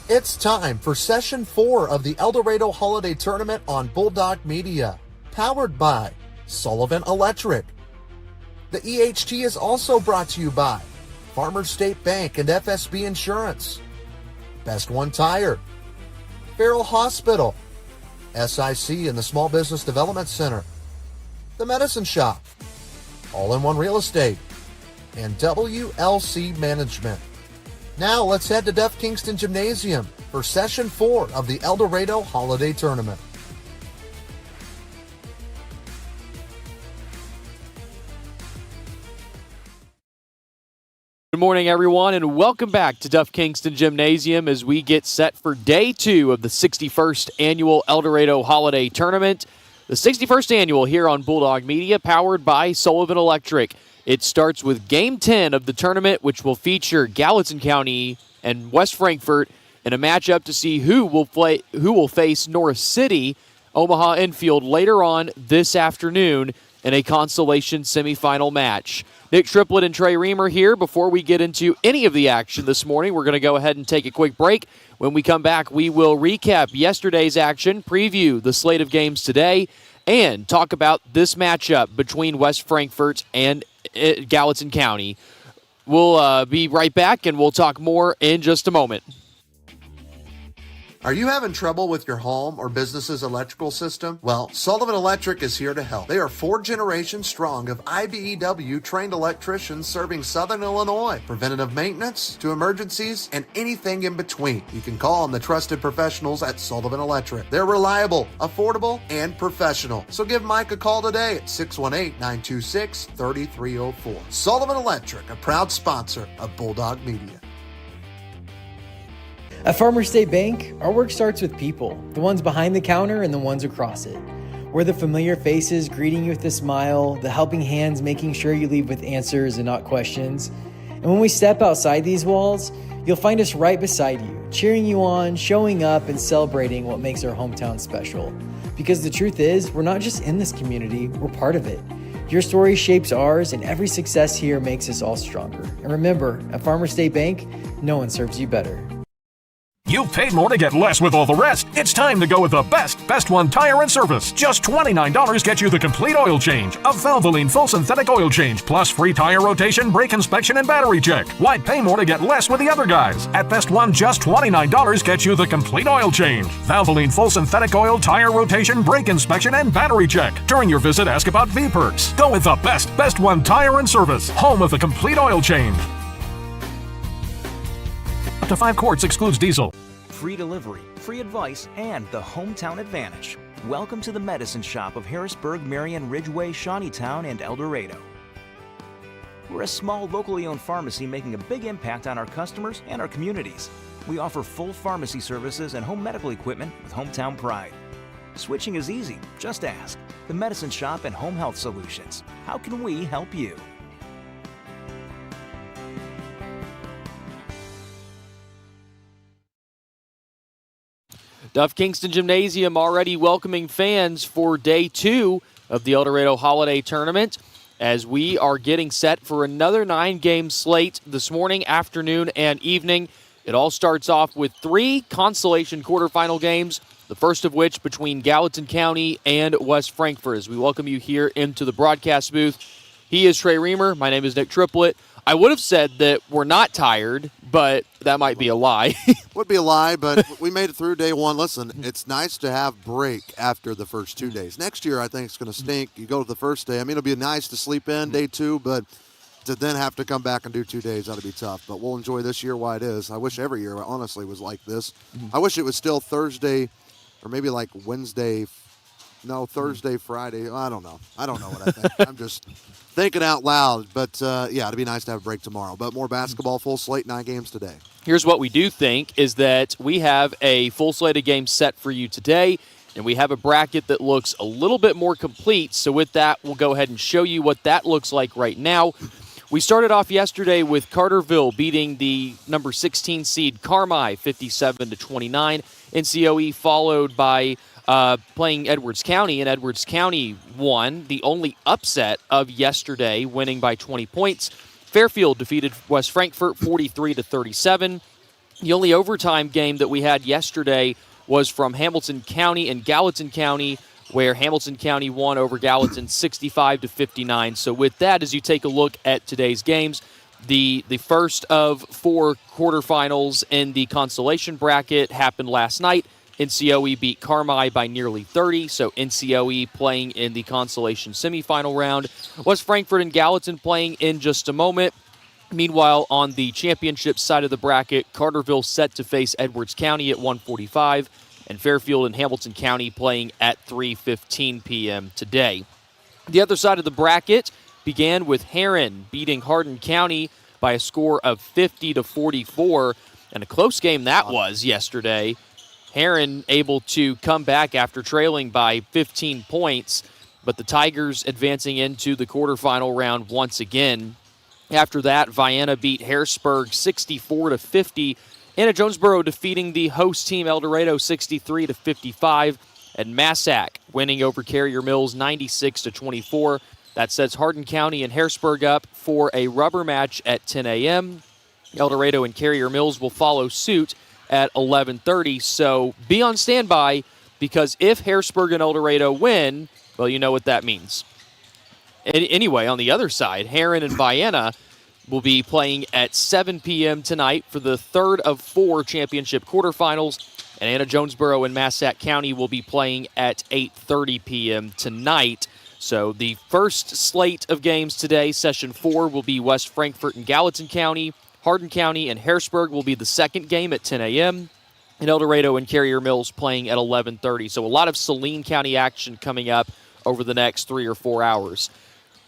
It's time for Session 4 of the Eldorado Holiday Tournament on Bulldog Media, powered by Sullivan Electric. The EHT is also brought to you by Farmers State Bank and FSB Insurance, Best One Tire, Farrell Hospital, SIC and the Small Business Development Center, The Medicine Shop, All-in-One Real Estate, and WLC Management. Now let's head to Duff Kingston Gymnasium for Session 4 of the Eldorado Holiday Tournament. Good morning, everyone, and welcome back to Duff Kingston Gymnasium as we get set for Day 2 of the 61st Annual Eldorado Holiday Tournament. The 61st Annual here on Bulldog Media, powered by Sullivan Electric. It starts with Game 10 of the tournament, which will feature Gallatin County and West Frankfort in a matchup to see who will face North City, Omaha Infield later on this afternoon in a consolation semifinal match. Nick Triplett and Trey Reamer here. Before we get into any of the action this morning, we're going to go ahead and take a quick break. When we come back, we will recap yesterday's action, preview the slate of games today, and talk about this matchup between West Frankfort and Gallatin County. We'll be right back, and we'll talk more in just a moment. Are you having trouble with your home or business's electrical system? Well, Sullivan Electric is here to help. They are 4 generations strong of IBEW trained electricians serving Southern Illinois. Preventative maintenance to emergencies and anything in between. You can call on the trusted professionals at Sullivan Electric. They're reliable, affordable, and professional. So give Mike a call today at 618-926-3304. Sullivan Electric, a proud sponsor of Bulldog Media. At Farmers State Bank, our work starts with people, the ones behind the counter and the ones across it. We're the familiar faces greeting you with a smile, the helping hands making sure you leave with answers and not questions. And when we step outside these walls, you'll find us right beside you, cheering you on, showing up, and celebrating what makes our hometown special. Because the truth is, we're not just in this community, we're part of it. Your story shapes ours, and every success here makes us all stronger. And remember, at Farmers State Bank, no one serves you better. You've paid more to get less with all the rest. It's time to go with the Best One Tire and Service. Just $29 gets you the complete oil change, a Valvoline full synthetic oil change, plus free tire rotation, brake inspection, and battery check. Why pay more to get less with the other guys? At Best One, just $29 gets you the complete oil change, Valvoline full synthetic oil, tire rotation, brake inspection, and battery check. During your visit, ask about V-Perks. Go with the Best One Tire and Service, home of the complete oil change. Up to 5 quarts excludes diesel. Free delivery, free advice, and the hometown advantage. Welcome to the Medicine Shop of Harrisburg, Marion, Ridgeway, Shawneetown, and Eldorado. We're a small, locally owned pharmacy making a big impact on our customers and our communities. We offer full pharmacy services and home medical equipment with hometown pride. Switching is easy. Just ask. The Medicine Shop and Home Health Solutions. How can we help you? Duff Kingston Gymnasium already welcoming fans for Day 2 of the Eldorado Holiday Tournament as we are getting set for another 9-game slate this morning, afternoon, and evening. It all starts off with 3 consolation quarterfinal games, the first of which between Gallatin County and West Frankfort. As we welcome you here into the broadcast booth, he is Trey Reamer. My name is Nick Triplett. I would have said that we're not tired, but that might be a lie. Would be a lie, but we made it through day 1. Listen, it's nice to have break after the first 2 days. Next year, I think it's going to stink. You go to the first day. I mean, it'll be nice to sleep in day 2, but to then have to come back and do 2 days, that'll be tough. But we'll enjoy this year while it is. I wish every year, honestly, was like this. I wish it was still Thursday or maybe like Wednesday. No, Thursday, Friday. I don't know. I don't know what I think. I'm just thinking out loud. But, yeah, it'd be nice to have a break tomorrow. But more basketball, full slate, 9 games today. Here's what we do think is that we have a full slate of games set for you today, and we have a bracket that looks a little bit more complete. So with that, we'll go ahead and show you what that looks like right now. We started off yesterday with Carterville beating the number 16 seed Carmi 57-29. NCOE followed by playing Edwards County, and Edwards County won, the only upset of yesterday, winning by 20 points. Fairfield defeated West Frankfort 43-37. The only overtime game that we had yesterday was from Hamilton County and Gallatin County, where Hamilton County won over Gallatin 65-59. So with that, as you take a look at today's games, the first of 4 quarterfinals in the consolation bracket happened last night. NCOE beat Carmi by nearly 30, so NCOE playing in the consolation semifinal round. West Frankfort and Gallatin playing in just a moment. Meanwhile, on the championship side of the bracket, Carterville set to face Edwards County at 1:45, and Fairfield and Hamilton County playing at 3:15 p.m. today. The other side of the bracket began with Herrin beating Hardin County by a score of 50-44, and a close game that was yesterday. Herrin able to come back after trailing by 15 points, but the Tigers advancing into the quarterfinal round once again. After that, Vienna beat Harrisburg 64-50. Anna Jonesboro defeating the host team Eldorado 63-55. And Massac winning over Carrier Mills 96-24. That sets Hardin County and Harrisburg up for a rubber match at 10 a.m. Eldorado and Carrier Mills will follow suit at 11:30. So be on standby, because if Harrisburg and Eldorado win, well, you know what that means. Anyway, on the other side, Herrin and Vienna will be playing at 7 p.m. tonight for the third of 4 championship quarterfinals, and Anna Jonesboro and Massac County will be playing at 8:30 p.m. tonight. So the first slate of games today, Session 4, will be West Frankfort and Gallatin County. Hardin County and Harrisburg will be the second game at 10 a.m., and Eldorado and Carrier Mills playing at 11:30. So a lot of Saline County action coming up over the next 3 or 4 hours.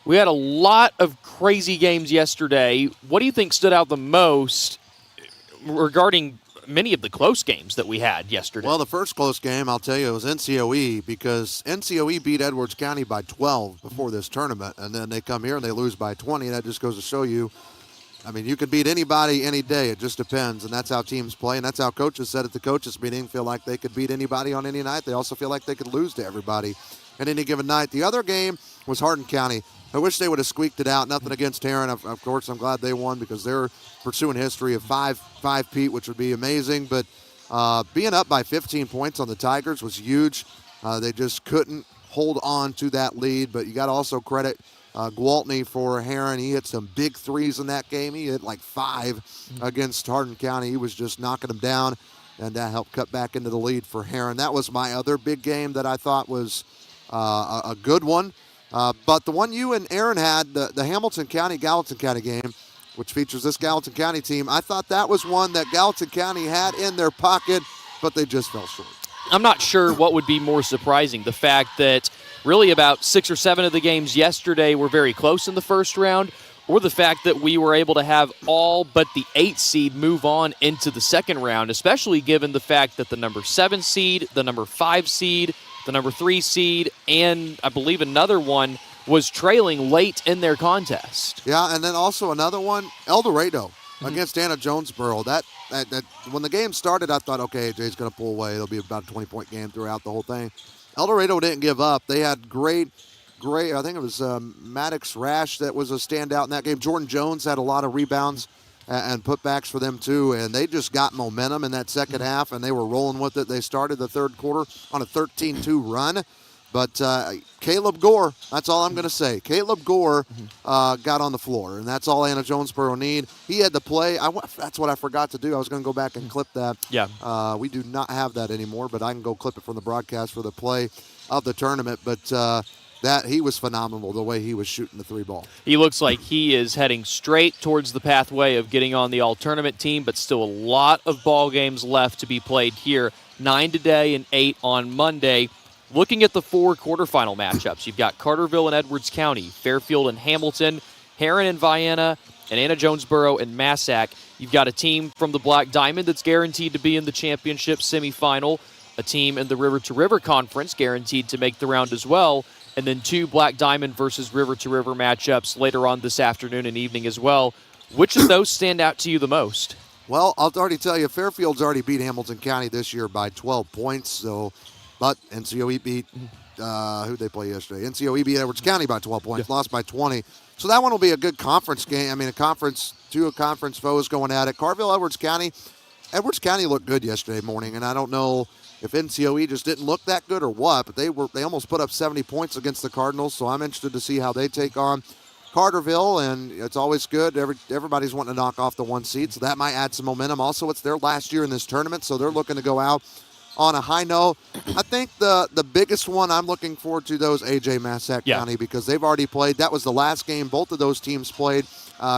We had a lot of crazy games yesterday. What do you think stood out the most regarding many of the close games that we had yesterday? Well, the first close game, I'll tell you, was NCOE, because NCOE beat Edwards County by 12 before this tournament, and then they come here and they lose by 20. That just goes to show you, I mean, you could beat anybody any day. It just depends, and that's how teams play, and that's how coaches said at the coaches meeting, feel like they could beat anybody on any night. They also feel like they could lose to everybody at any given night. The other game was Hardin County. I wish they would have squeaked it out. Nothing against Herrin. Of course, I'm glad they won, because they're pursuing history of 5-peat, which would be amazing. But being up by 15 points on the Tigers was huge. They just couldn't hold on to that lead. But you got to also credit Gwaltney for Herrin. He hit some big threes in that game. He hit like 5 against Hardin County. He was just knocking them down, and that helped cut back into the lead for Herrin. That was my other big game that I thought was a good one. But the one you and Aaron had, the Hamilton County-Gallatin County game, which features this Gallatin County team, I thought that was one that Gallatin County had in their pocket, but they just fell short. I'm not sure what would be more surprising, the fact that really about 6 or 7 of the games yesterday were very close in the first round, or the fact that we were able to have all but the 8 seed move on into the second round, especially given the fact that the number 7 seed, the number 5 seed, the number 3 seed, and I believe another one was trailing late in their contest. Yeah, and then also another one, Eldorado against Anna Jonesboro. That when the game started, I thought, okay, AJ's going to pull away. It'll be about a 20-point game throughout the whole thing. Eldorado didn't give up. They had great, I think it was Maddox Rash that was a standout in that game. Jordan Jones had a lot of rebounds and putbacks for them too, and they just got momentum in that second half, and they were rolling with it. They started the third quarter on a 13-2 run, but Caleb Gore, that's all I'm going to say. Caleb Gore got on the floor, and that's all Anna Jonesboro need. He had to play. That's what I forgot to do. I was going to go back and clip that. Yeah. We do not have that anymore, but I can go clip it from the broadcast for the play of the tournament, but that he was phenomenal the way he was shooting the 3 ball. He looks like he is heading straight towards the pathway of getting on the all-tournament team, but still a lot of ball games left to be played here. 9 today and 8 on Monday. Looking at the 4 quarterfinal matchups, you've got Carterville and Edwards County, Fairfield and Hamilton, Herrin and Vienna, and Anna Jonesboro and Massac. You've got a team from the Black Diamond that's guaranteed to be in the championship semifinal, a team in the River to River Conference guaranteed to make the round as well, and then 2 Black Diamond versus River to River matchups later on this afternoon and evening as well. Which of those stand out to you the most? Well, I'll already tell you, Fairfield's already beat Hamilton County this year by 12 points. But NCOE beat, who'd they play yesterday? NCOE beat Edwards County by 12 points, lost by 20. So that one will be a good conference game. I mean, two conference foes going at it. Carville, Edwards County, Edwards County looked good yesterday morning, and I don't know if NCOE just didn't look that good or what, but they almost put up 70 points against the Cardinals, so I'm interested to see how they take on Carterville, and it's always good. Everybody's wanting to knock off the 1 seed, so that might add some momentum. Also, it's their last year in this tournament, so they're looking to go out on a high note. I think the biggest one I'm looking forward to, though, is AJ Massac County, because they've already played. That was the last game both of those teams played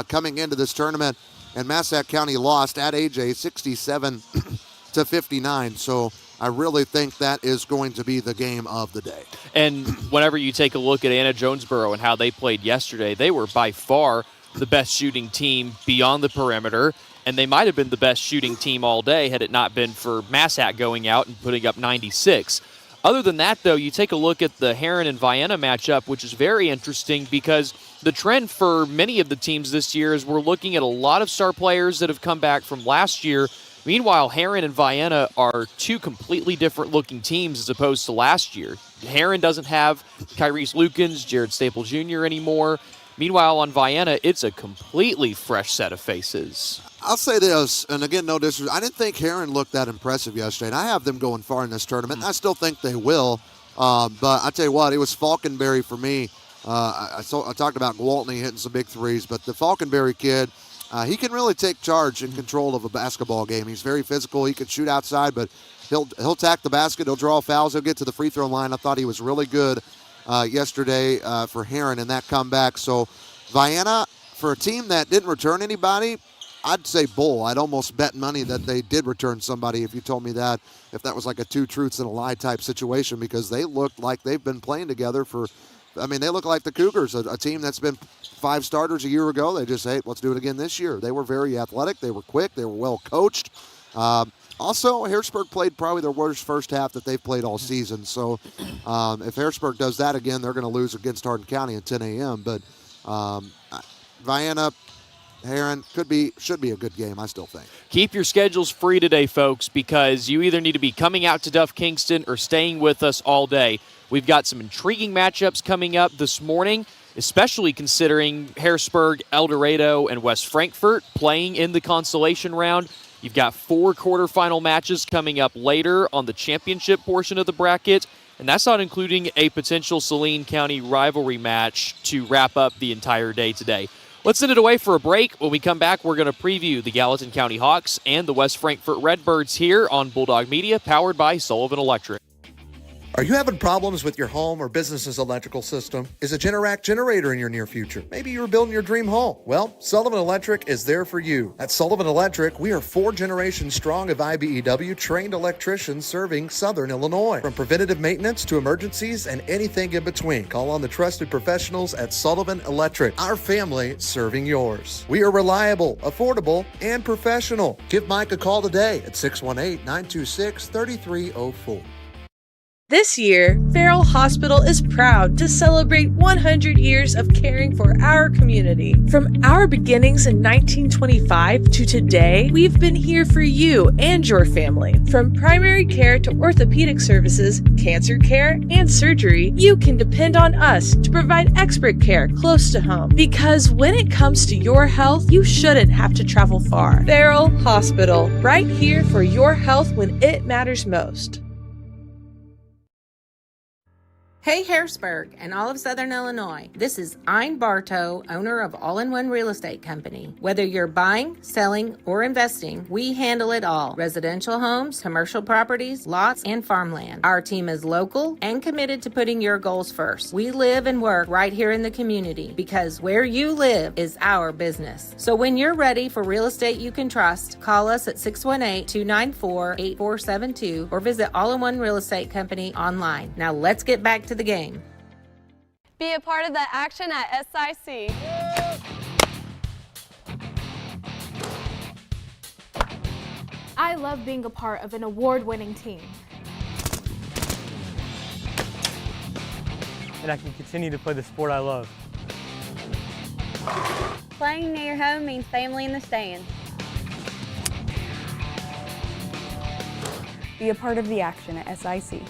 coming into this tournament, and Massac County lost at AJ 67-59. So I really think that is going to be the game of the day. And whenever you take a look at Anna Jonesboro and how they played yesterday, they were by far the best shooting team beyond the perimeter, and they might have been the best shooting team all day had it not been for Massac going out and putting up 96. Other than that, though, you take a look at the Heron and Vienna matchup, which is very interesting because the trend for many of the teams this year is we're looking at a lot of star players that have come back from last year. Meanwhile, Heron and Vienna are two completely different looking teams as opposed to last year. Heron doesn't have Kyrese Lukens, Jared Staple Jr. anymore. Meanwhile, on Vienna, it's a completely fresh set of faces. I'll say this, and again, no disrespect. I didn't think Heron looked that impressive yesterday, and I have them going far in this tournament. I still think they will, but I tell you what, it was Falconberry for me. I talked about Gwaltney hitting some big threes, but the Falconberry kid, he can really take charge and control of a basketball game. He's very physical. He can shoot outside, but he'll attack the basket. He'll draw fouls. He'll get to the free throw line. I thought he was really good yesterday for Heron in that comeback. So Vienna, for a team that didn't return anybody, I'd say bull. I'd almost bet money that they did return somebody if you told me that, if that was like a two truths and a lie type situation, because they looked like they've been playing together for – I mean, they look like the Cougars, a team that's been 5 starters a year ago. They just, hey, let's do it again this year. They were very athletic. They were quick. They were well coached. Also, Harrisburg played probably their worst first half that they've played all season. So if Harrisburg does that again, they're going to lose against Hardin County at 10 a.m. But Vienna, Heron should be a good game, I still think. Keep your schedules free today, folks, because you either need to be coming out to Duff Kingston or staying with us all day. We've got some intriguing matchups coming up this morning, especially considering Harrisburg, Eldorado, and West Frankfort playing in the consolation round. You've got 4 quarterfinal matches coming up later on the championship portion of the bracket, and that's not including a potential Saline County rivalry match to wrap up the entire day today. Let's send it away for a break. When we come back, we're going to preview the Gallatin County Hawks and the West Frankfort Redbirds here on Bulldog Media, powered by Sullivan Electric. Are you having problems with your home or business's electrical system? Is a Generac generator in your near future? Maybe you were building your dream home. Well, Sullivan Electric is there for you. At Sullivan Electric, we are 4 generations strong of IBEW trained electricians serving Southern Illinois. From preventative maintenance to emergencies and anything in between, call on the trusted professionals at Sullivan Electric, our family serving yours. We are reliable, affordable, and professional. Give Mike a call today at 618-926-3304. This year, Farrell Hospital is proud to celebrate 100 years of caring for our community. From our beginnings in 1925 to today, we've been here for you and your family. From primary care to orthopedic services, cancer care, and surgery, you can depend on us to provide expert care close to home. Because when it comes to your health, you shouldn't have to travel far. Farrell Hospital, right here for your health when it matters most. Hey Harrisburg and all of Southern Illinois. This is Ein Bartow, owner of All-in-One Real Estate Company. Whether you're buying, selling, or investing, we handle it all. Residential homes, commercial properties, lots, and farmland. Our team is local and committed to putting your goals first. We live and work right here in the community because where you live is our business. So when you're ready for real estate you can trust, call us at 618-294-8472 or visit All-in-One Real Estate Company online. Now let's get back to the game. Be a part of the action at SIC. I love being a part of an award-winning team. And I can continue to play the sport I love. Playing near home means family in the stands. Be a part of the action at SIC.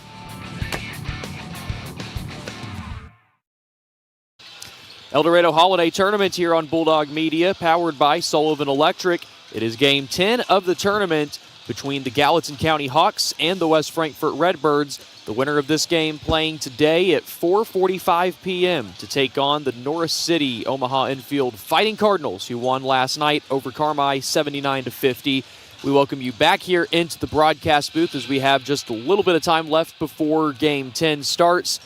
Eldorado Holiday Tournament here on Bulldog Media, powered by Sullivan Electric. It is game 10 of the tournament. between the Gallatin County Hawks and the West Frankfort Redbirds. The winner of this game playing today at 4:45 p.m. to take on the Norris City Omaha Infield Fighting Cardinals, who won last night over Carmi 79-50. We welcome you back here into the broadcast booth as we have just a little bit of time left before Game 10 starts.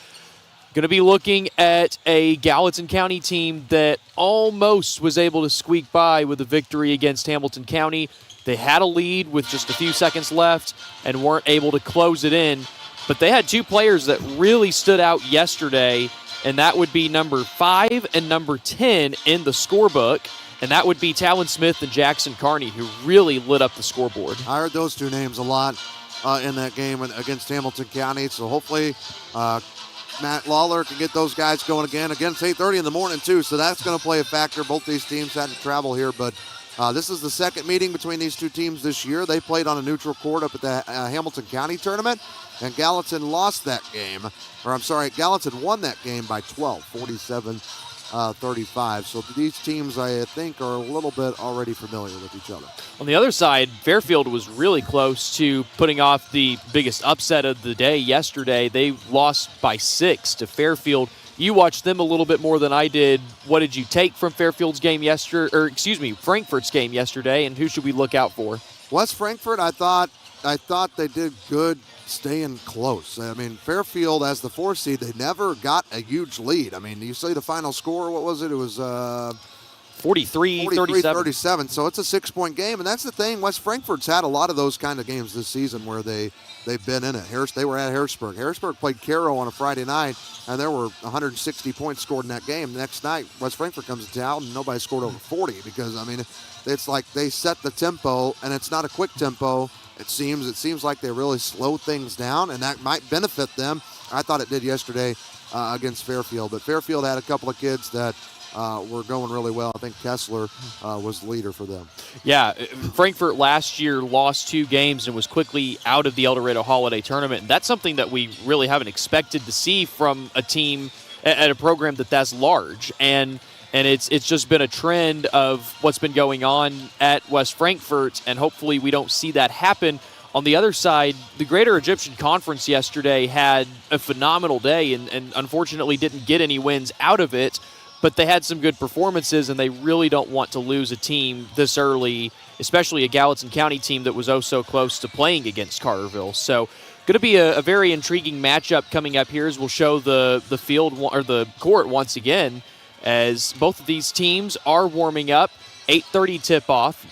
Going to be looking at a Gallatin County team that almost was able to squeak by with a victory against Hamilton County. They had a lead with just a few seconds left and weren't able to close it in. But they had two players that really stood out yesterday, and that would be number 5 and number 10 in the scorebook, and that would be Talon Smith and Jackson Carney, who really lit up the scoreboard. I heard those two names a lot in that game against Hamilton County, so hopefully Matt Lawler can get those guys going again. Again, it's 8:30 in the morning, too, so that's going to play a factor. Both these teams had to travel here, but this is the second meeting between these two teams this year. They played on a neutral court up at the Hamilton County tournament, and Gallatin lost that game. Gallatin won that game by 12, 47-35. So these teams, I think, are a little bit already familiar with each other. On the other side, Fairfield was really close to putting off the biggest upset of the day yesterday. They lost by 6 to Fairfield. You watched them a little bit more than I did. What did you take from Fairfield's game Frankfort's game yesterday, and who should we look out for? West Frankfort, I thought they did good staying close. I mean, Fairfield as the 4 seed, they never got a huge lead. I mean, you say the final score, what was it? It was 43-37. So it's a 6-point game, and that's the thing. West Frankfort's had a lot of those kind of games this season where they've been in it. They were at Harrisburg. Harrisburg played Caro on a Friday night, and there were 160 points scored in that game. The next night, West Frankfort comes to town, and nobody scored over 40 because, I mean, it's like they set the tempo, and it's not a quick tempo. It seems like they really slow things down, and that might benefit them. I thought it did yesterday against Fairfield, but Fairfield had a couple of kids that were going really well. I think Kessler was the leader for them. Yeah, Frankfort last year lost 2 games and was quickly out of the Eldorado Holiday Tournament. And that's something that we really haven't expected to see from a team at a program that's large. And it's just been a trend of what's been going on at West Frankfort, and hopefully we don't see that happen. On the other side, the Greater Egyptian Conference yesterday had a phenomenal day and unfortunately didn't get any wins out of it. But they had some good performances, and they really don't want to lose a team this early, especially a Gallatin County team that was so close to playing against Carterville. So going to be a very intriguing matchup coming up here as we'll show the field or the court once again as both of these teams are warming up. 8:30 tip-off.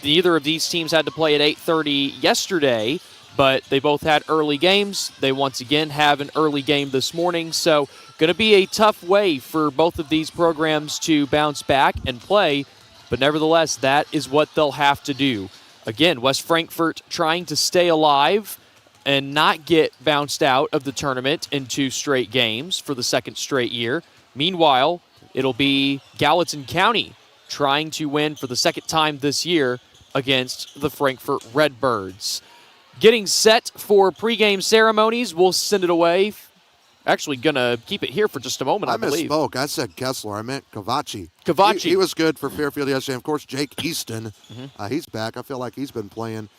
Neither of these teams had to play at 8:30 yesterday, but they both had early games. They once again have an early game this morning, so going to be a tough way for both of these programs to bounce back and play, but nevertheless, that is what they'll have to do. Again, West Frankfort trying to stay alive and not get bounced out of the tournament in 2 straight games for the 2nd straight year. Meanwhile, it'll be Gallatin County trying to win for the 2nd time this year against the Frankfort Redbirds. Getting set for pregame ceremonies, we'll send it away. Actually going to keep it here for just a moment, I believe. I misspoke. I said Kessler. I meant Cavacci. Cavacci. He was good for Fairfield yesterday. Of course, Jake Easton, he's back. I feel like he's been playing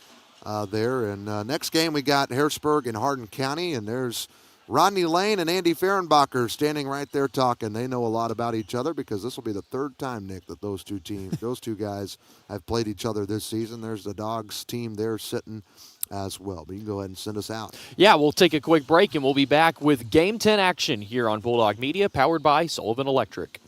there. And next game, we got Harrisburg and Hardin County, and there's Rodney Lane and Andy Fehrenbacher standing right there talking. They know a lot about each other because this will be the 3rd time, Nick, that those two guys have played each other this season. There's the Dogs team there sitting as well. But you can go ahead and send us out. Yeah, we'll take a quick break, and we'll be back with Game 10 action here on Bulldog Media, powered by Sullivan Electric.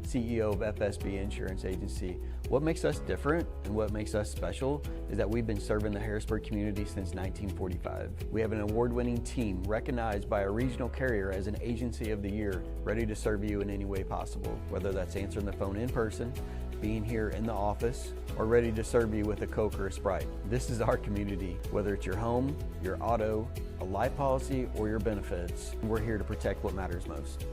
CEO of FSB Insurance Agency. What makes us different and what makes us special is that we've been serving the Harrisburg community since 1945. We have an award-winning team recognized by a regional carrier as an Agency of the Year, ready to serve you in any way possible, whether that's answering the phone in person, being here in the office, or ready to serve you with a Coke or a Sprite. This is our community. Whether it's your home, your auto, a life policy, or your benefits, we're here to protect what matters most.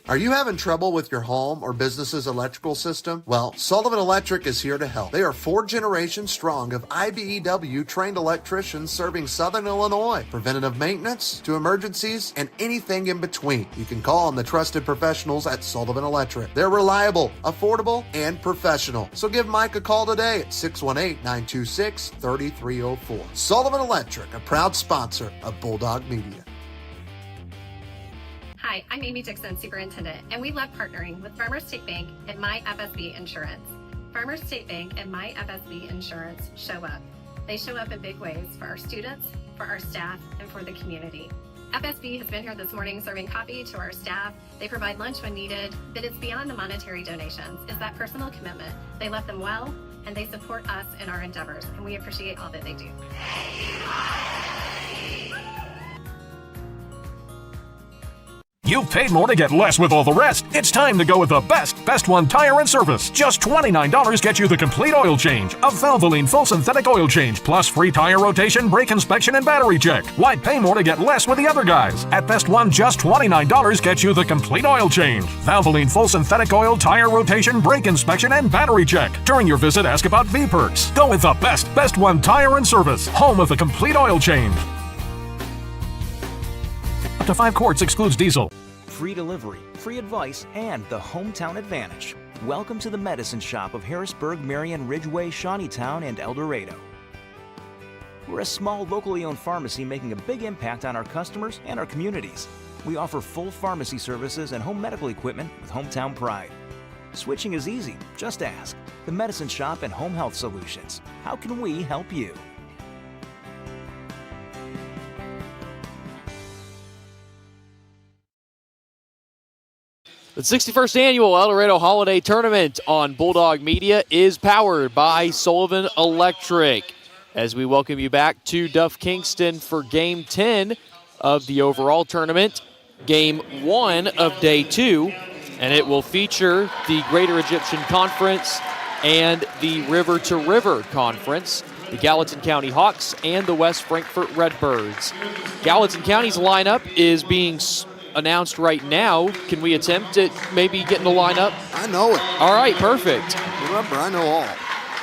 Are you having trouble with your home or business's electrical system? Well, Sullivan Electric is here to help. They are 4 generations strong of IBEW trained electricians serving Southern Illinois. Preventative maintenance to emergencies and anything in between. You can call on the trusted professionals at Sullivan Electric. They're reliable, affordable, and professional. So give Mike a call today at 618-926-3304. Sullivan Electric, a proud sponsor of Bulldog Media. Hi, I'm Amy Dixon, Superintendent, and we love partnering with Farmers State Bank and My FSB Insurance. Farmers State Bank and My FSB Insurance show up. They show up in big ways for our students, for our staff, and for the community. FSB has been here this morning serving coffee to our staff. They provide lunch when needed, but it's beyond the monetary donations. It's that personal commitment. They love them well, and they support us in our endeavors, and we appreciate all that they do. You've paid more to get less with all the rest. It's time to go with the best one tire and service. Just $29 gets you the complete oil change. A Valvoline full synthetic oil change, plus free tire rotation, brake inspection, and battery check. Why pay more to get less with the other guys? At Best One, just $29 gets you the complete oil change. Valvoline full synthetic oil, tire rotation, brake inspection, and battery check. During your visit, ask about V-Perks. Go with the best one tire and service. Home of the complete oil change. Up to 5 quarts excludes diesel. Free delivery, free advice, and the hometown advantage. Welcome to the Medicine Shop of Harrisburg, Marion, Ridgeway, Shawneetown, and Eldorado. We're a small, locally owned pharmacy making a big impact on our customers and our communities. We offer full pharmacy services and home medical equipment with hometown pride. Switching is easy. Just ask. The Medicine Shop and Home Health Solutions. How can we help you? The 61st Annual Eldorado Holiday Tournament on Bulldog Media is powered by Sullivan Electric. As we welcome you back to Duff Kingston for Game 10 of the overall tournament, Game 1 of Day 2, and it will feature the Greater Egyptian Conference and the River to River Conference, the Gallatin County Hawks and the West Frankfort Redbirds. Gallatin County's lineup is being announced right now. Can we attempt at maybe getting the lineup? I know it. All right, perfect. Remember, I know all.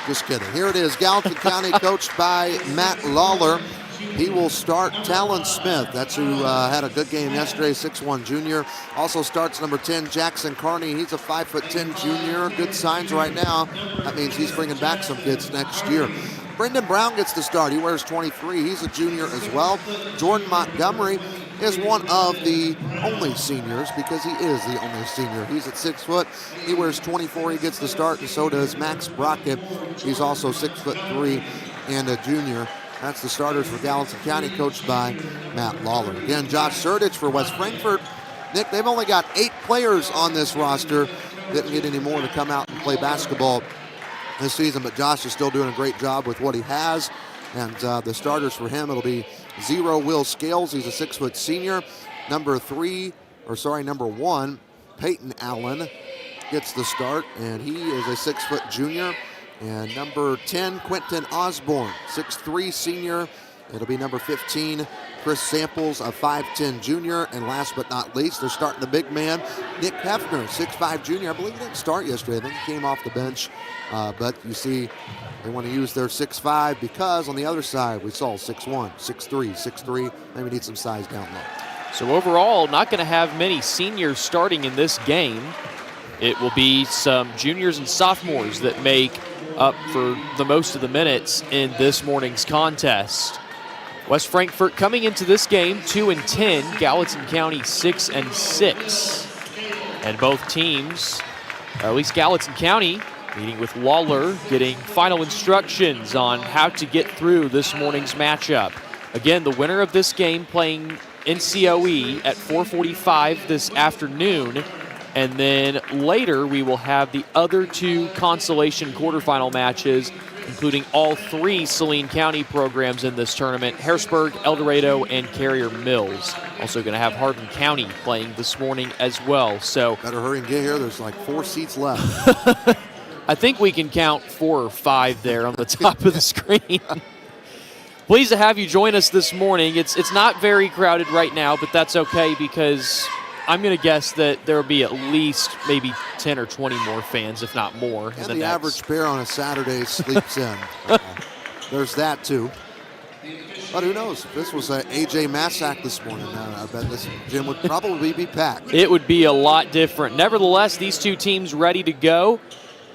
Just kidding. Here it is. Gallatin County, coached by Matt Lawler. He will start Talon Smith. That's who had a good game yesterday, 6'1 junior. Also starts number 10, Jackson Carney. He's a 5'10 junior. Good signs right now. That means he's bringing back some kids next year. Brendan Brown gets the start. He wears 23. He's a junior as well. Jordan Montgomery is one of the only seniors because he is the only senior. He's at 6 foot. He wears 24. He gets the start, and so does Max Brockett. He's also 6'3" and a junior. That's the starters for Gallatin County, coached by Matt Lawler. Again, Josh Surdich for West Frankfort. Nick, they've only got 8 players on this roster. Didn't get any more to come out and play basketball this season, but Josh is still doing a great job with what he has. And the starters for him, it'll be 0 Will Scales. He's a 6 foot senior. Number 1, Peyton Allen gets the start, and he is a 6 foot junior. And number 10, Quentin Osborne, 6'3 senior. It'll be number 15, Chris Samples, a 5'10 junior. And last but not least, they're starting the big man, Nick Hefner, 6'5 junior. I believe he didn't start yesterday. I think he came off the bench. But you see, they want to use their 6'5 because on the other side, we saw 6'1, 6'3, 6'3. Maybe need some size down low. So overall, not going to have many seniors starting in this game. It will be some juniors and sophomores that make up for the most of the minutes in this morning's contest. West Frankfort coming into this game 2-10, Gallatin County 6-6. And both teams, or at least Gallatin County, meeting with Lawler, getting final instructions on how to get through this morning's matchup. Again, the winner of this game playing NCOE at 4:45 this afternoon. And then later we will have the other 2 consolation quarterfinal matches including all 3 Saline County programs in this tournament, Harrisburg, Eldorado, and Carrier Mills. Also going to have Hardin County playing this morning as well. So better hurry and get here. There's like 4 seats left. I think we can count 4 or 5 there on the top of the screen. Pleased to have you join us this morning. It's not very crowded right now, but that's okay because I'm going to guess that there will be at least maybe 10 or 20 more fans, if not more. And the average pair on a Saturday sleeps in. There's that, too. But who knows? If this was A.J. Massac this morning, I bet this gym would probably be packed. It would be a lot different. Nevertheless, these 2 teams ready to go.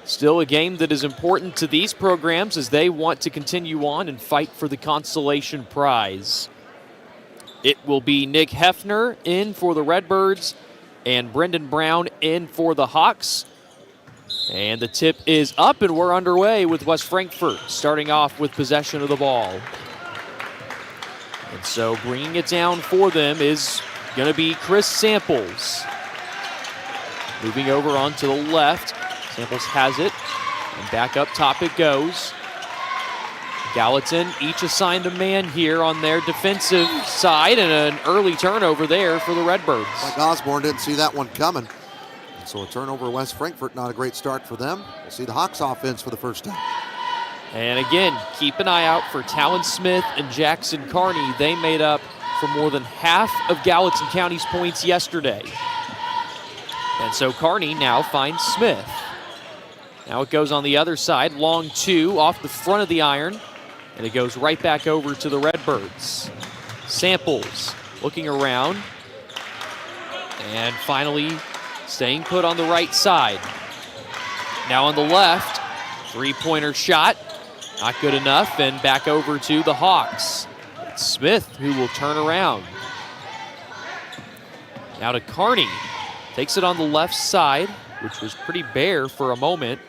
Still a game that is important to these programs as they want to continue on and fight for the consolation prize. It will be Nick Hefner in for the Redbirds and Brendan Brown in for the Hawks. And the tip is up, and we're underway with West Frankfort starting off with possession of the ball. And so bringing it down for them is going to be Chris Samples. Moving over onto the left. Samples has it, and back up top it goes. Gallatin each assigned a man here on their defensive side, and an early turnover there for the Redbirds. Like Osborne didn't see that one coming. So a turnover West Frankfort, not a great start for them. We'll see the Hawks offense for the first time. And again, keep an eye out for Talon Smith and Jackson Carney. They made up for more than half of Gallatin County's points yesterday. And so Carney now finds Smith. Now it goes on the other side, long 2 off the front of the iron, and it goes right back over to the Redbirds. Samples looking around, and finally staying put on the right side. Now on the left, 3-pointer shot, not good enough, and back over to the Hawks. It's Smith who will turn around. Now to Carney, takes it on the left side, which was pretty bare for a moment.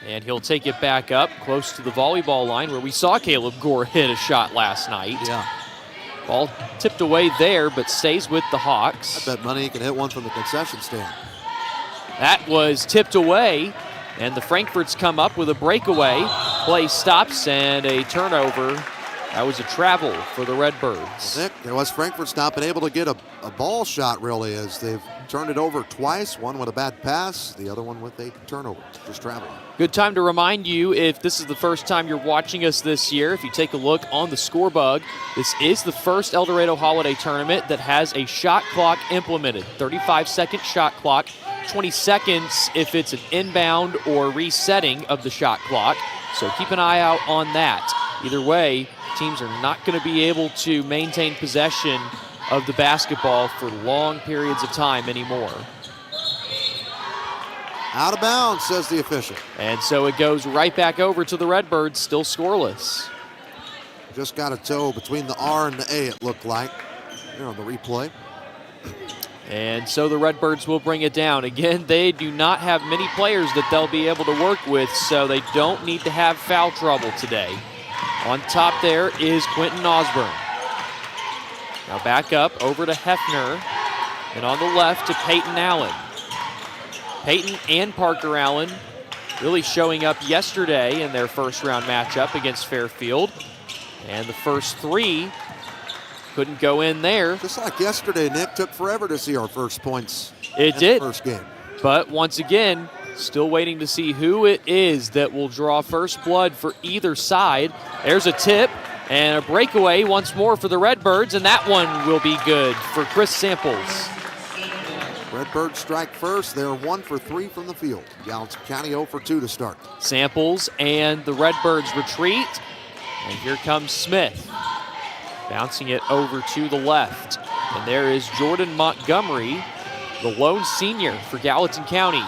And he'll take it back up close to the volleyball line where we saw Caleb Gore hit a shot last night. Yeah. Ball tipped away there, but stays with the Hawks. I bet money he can hit one from the concession stand. That was tipped away, and the Frankforts come up with a breakaway. Play stops and a turnover. That was a travel for the Redbirds. Nick, West Frankfort's not been able to get a ball shot really, as they've turned it over twice, one with a bad pass, the other one with a turnover, just traveling. Good time to remind you, if this is the first time you're watching us this year, if you take a look on the scorebug, this is the first Eldorado Holiday Tournament that has a shot clock implemented. 35-second shot clock, 20 seconds if it's an inbound or resetting of the shot clock. So keep an eye out on that. Either way, teams are not going to be able to maintain possession of the basketball for long periods of time anymore. Out of bounds, says the official. And so it goes right back over to the Redbirds, still scoreless. Just got a toe between the R and the A, it looked like, here on the replay. And so the Redbirds will bring it down. Again, they do not have many players that they'll be able to work with, so they don't need to have foul trouble today. On top there is Quentin Osborne. Now back up over to Hefner, and on the left to Peyton Allen. Peyton and Parker Allen really showing up yesterday in their first round matchup against Fairfield. And the first 3 couldn't go in there. Just like yesterday, Nick, took forever to see our first points. It did. The first game. But once again, still waiting to see who it is that will draw first blood for either side. There's a tip and a breakaway once more for the Redbirds, and that one will be good for Chris Samples. Redbirds strike first. They're 1 for 3 from the field. Gallatin County 0 for 2 to start. Samples and the Redbirds retreat. And here comes Smith. Bouncing it over to the left. And there is Jordan Montgomery, the lone senior for Gallatin County.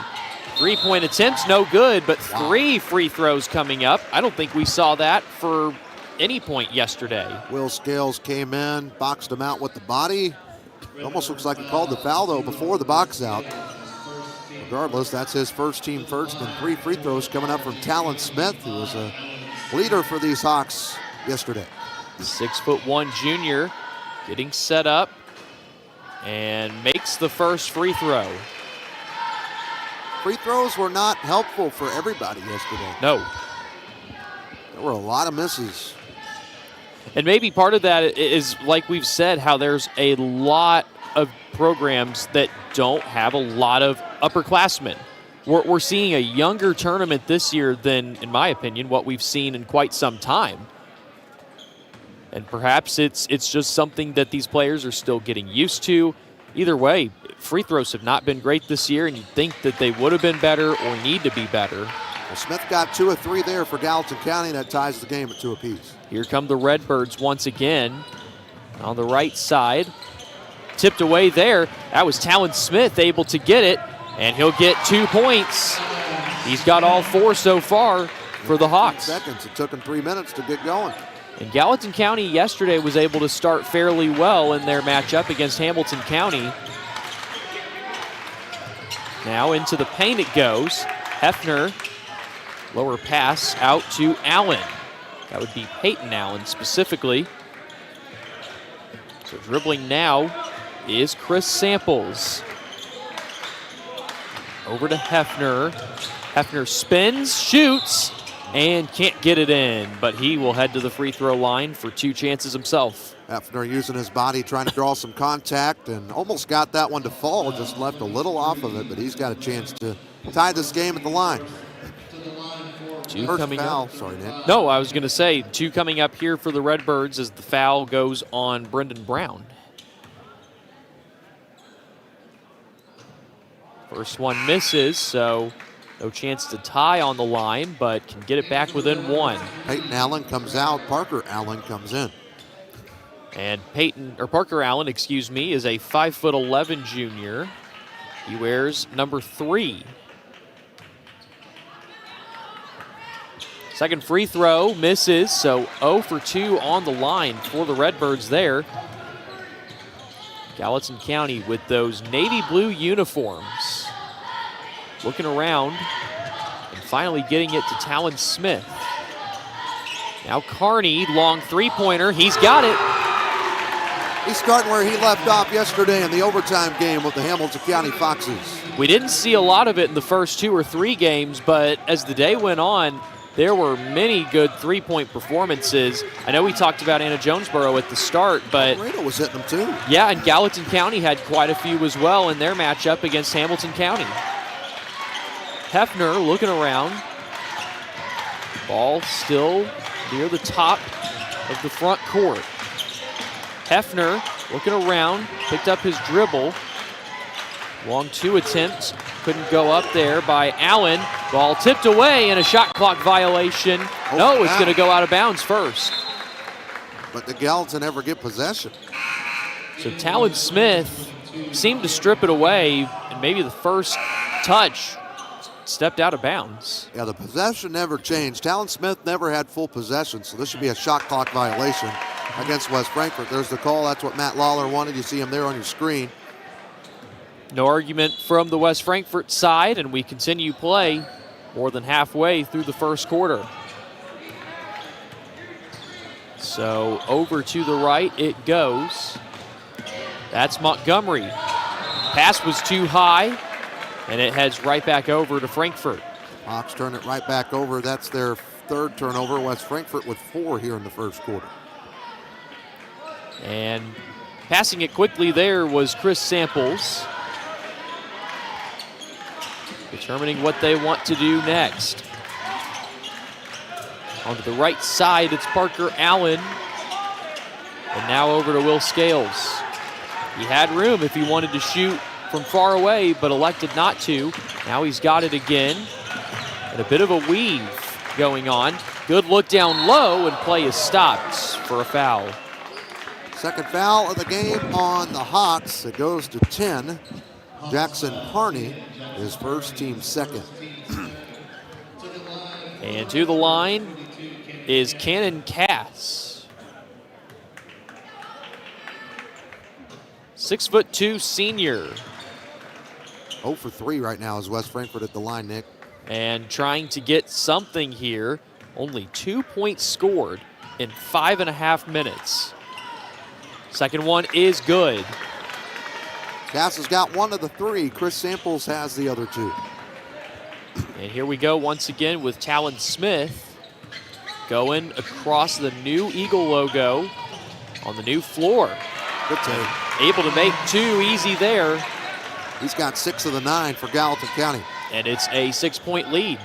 3-point attempts, no good, but 3 free throws coming up. I don't think we saw that for any point yesterday. Will Scales came in, boxed him out with the body. It almost looks like he called the foul, though, before the box out. Regardless, that's his first team first, and 3 free throws coming up from Talon Smith, who was a leader for these Hawks yesterday. 6'1" junior getting set up and makes the first free throw. free throws were not helpful for everybody yesterday. No. There were a lot of misses. And maybe part of that is, like we've said, how there's a lot of programs that don't have a lot of upperclassmen. We're seeing a younger tournament this year than, in my opinion, what we've seen in quite some time. And perhaps it's just something that these players are still getting used to. Either way, free throws have not been great this year, and you'd think that they would have been better or need to be better. Well, Smith got 2 of 3 there for Gallatin County. That ties the game at 2 apiece. Here come the Redbirds once again on the right side. Tipped away there. That was Talon Smith able to get it, and he'll get 2 points. He's got all 4 so far for the Hawks. Seconds. It took him 3 minutes to get going. And Gallatin County yesterday was able to start fairly well in their matchup against Hamilton County. Now into the paint it goes. Hefner, lower pass out to Allen. That would be Peyton Allen specifically. So dribbling now is Chris Samples. Over to Hefner. Hefner spins, shoots, and can't get it in, but he will head to the free throw line for 2 chances himself. Hefner using his body, trying to draw some contact, and almost got that one to fall, just left a little off of it, but he's got a chance to tie this game at the line. 2 First coming foul. up. Sorry, Nick. No, I was going to say 2 coming up here for the Redbirds as the foul goes on Brendan Brown. First one misses, so no chance to tie on the line, but can get it back within 1. Peyton Allen comes out. Parker Allen comes in. And Parker Allen, is a 5'11" junior. He wears number 3. Second free throw misses, so 0 for 2 on the line for the Redbirds there. Gallatin County with those navy blue uniforms. Looking around and finally getting it to Talon Smith. Now Carney, long 3-pointer, he's got it. He's starting where he left off yesterday in the overtime game with the Hamilton County Foxes. We didn't see a lot of it in the first 2 or 3 games, but as the day went on, there were many good 3-point performances. I know we talked about Anna Jonesboro at the start, but Eldorado was hitting them too. Yeah, and Gallatin County had quite a few as well in their matchup against Hamilton County. Hefner looking around. Ball still near the top of the front court. Hefner looking around, picked up his dribble. Long 2 attempts, couldn't go up there by Allen. Ball tipped away and a shot clock violation. No, it's going to go out of bounds first. But the Gallatin never get possession. So Talon Smith seemed to strip it away, and maybe the first touch stepped out of bounds. Yeah, the possession never changed. Talon Smith never had full possession, so this should be a shot clock violation against West Frankfort. There's the call. That's what Matt Lawler wanted. You see him there on your screen. No argument from the West Frankfort side, and we continue play more than halfway through the first quarter. So over to the right it goes. That's Montgomery. Pass was too high, and it heads right back over to Frankfort. Hawks turn it right back over. That's their 3rd turnover. West Frankfort with 4 here in the first quarter. And passing it quickly there was Chris Samples. Determining what they want to do next. Onto the right side, it's Parker Allen. And now over to Will Scales. He had room if he wanted to shoot from far away, but elected not to. Now he's got it again. And a bit of a weave going on. Good look down low, and play is stopped for a foul. Second foul of the game on the Hawks. It goes to 10. Jackson Harney is first, team second. And to the line is Cannon Cass. 6'2" senior. 0 for 3 right now is West Frankfort at the line, Nick. And trying to get something here. Only 2 points scored in 5.5 minutes. Second one is good. Cass has got 1 of the 3. Chris Samples has the other 2. And here we go once again with Talon Smith going across the new Eagle logo on the new floor. Good take. Able to make 2 easy there. He's got 6 of the 9 for Gallatin County. And it's a 6-point lead.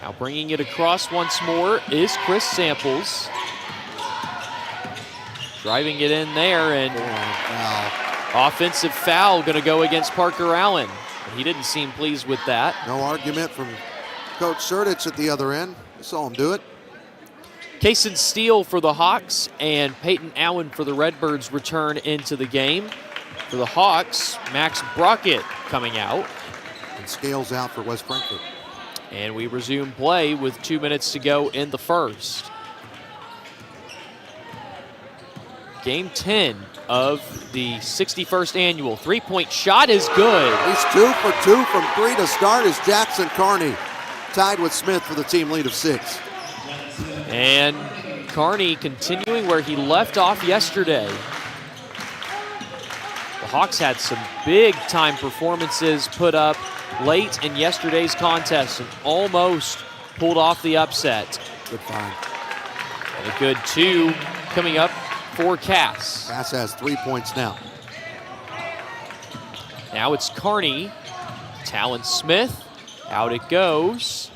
Now bringing it across once more is Chris Samples. Driving it in there, and offensive foul going to go against Parker Allen. He didn't seem pleased with that. No argument from Coach Surdich at the other end. We saw him do it. Kaysen Steele for the Hawks and Peyton Allen for the Redbirds return into the game. For the Hawks, Max Brockett coming out. And Scales out for West Frankfort. And we resume play with 2 minutes to go in the first. Game 10 of the 61st annual. 3-point shot is good. He's 2 for 2 from 3 to start as Jackson Carney tied with Smith for the team lead of 6. And Carney continuing where he left off yesterday. The Hawks had some big-time performances put up late in yesterday's contest and almost pulled off the upset. Good find. And a good 2 coming up for Cass. Cass has 3 points now. Now it's Carney. Talon Smith. Out it goes.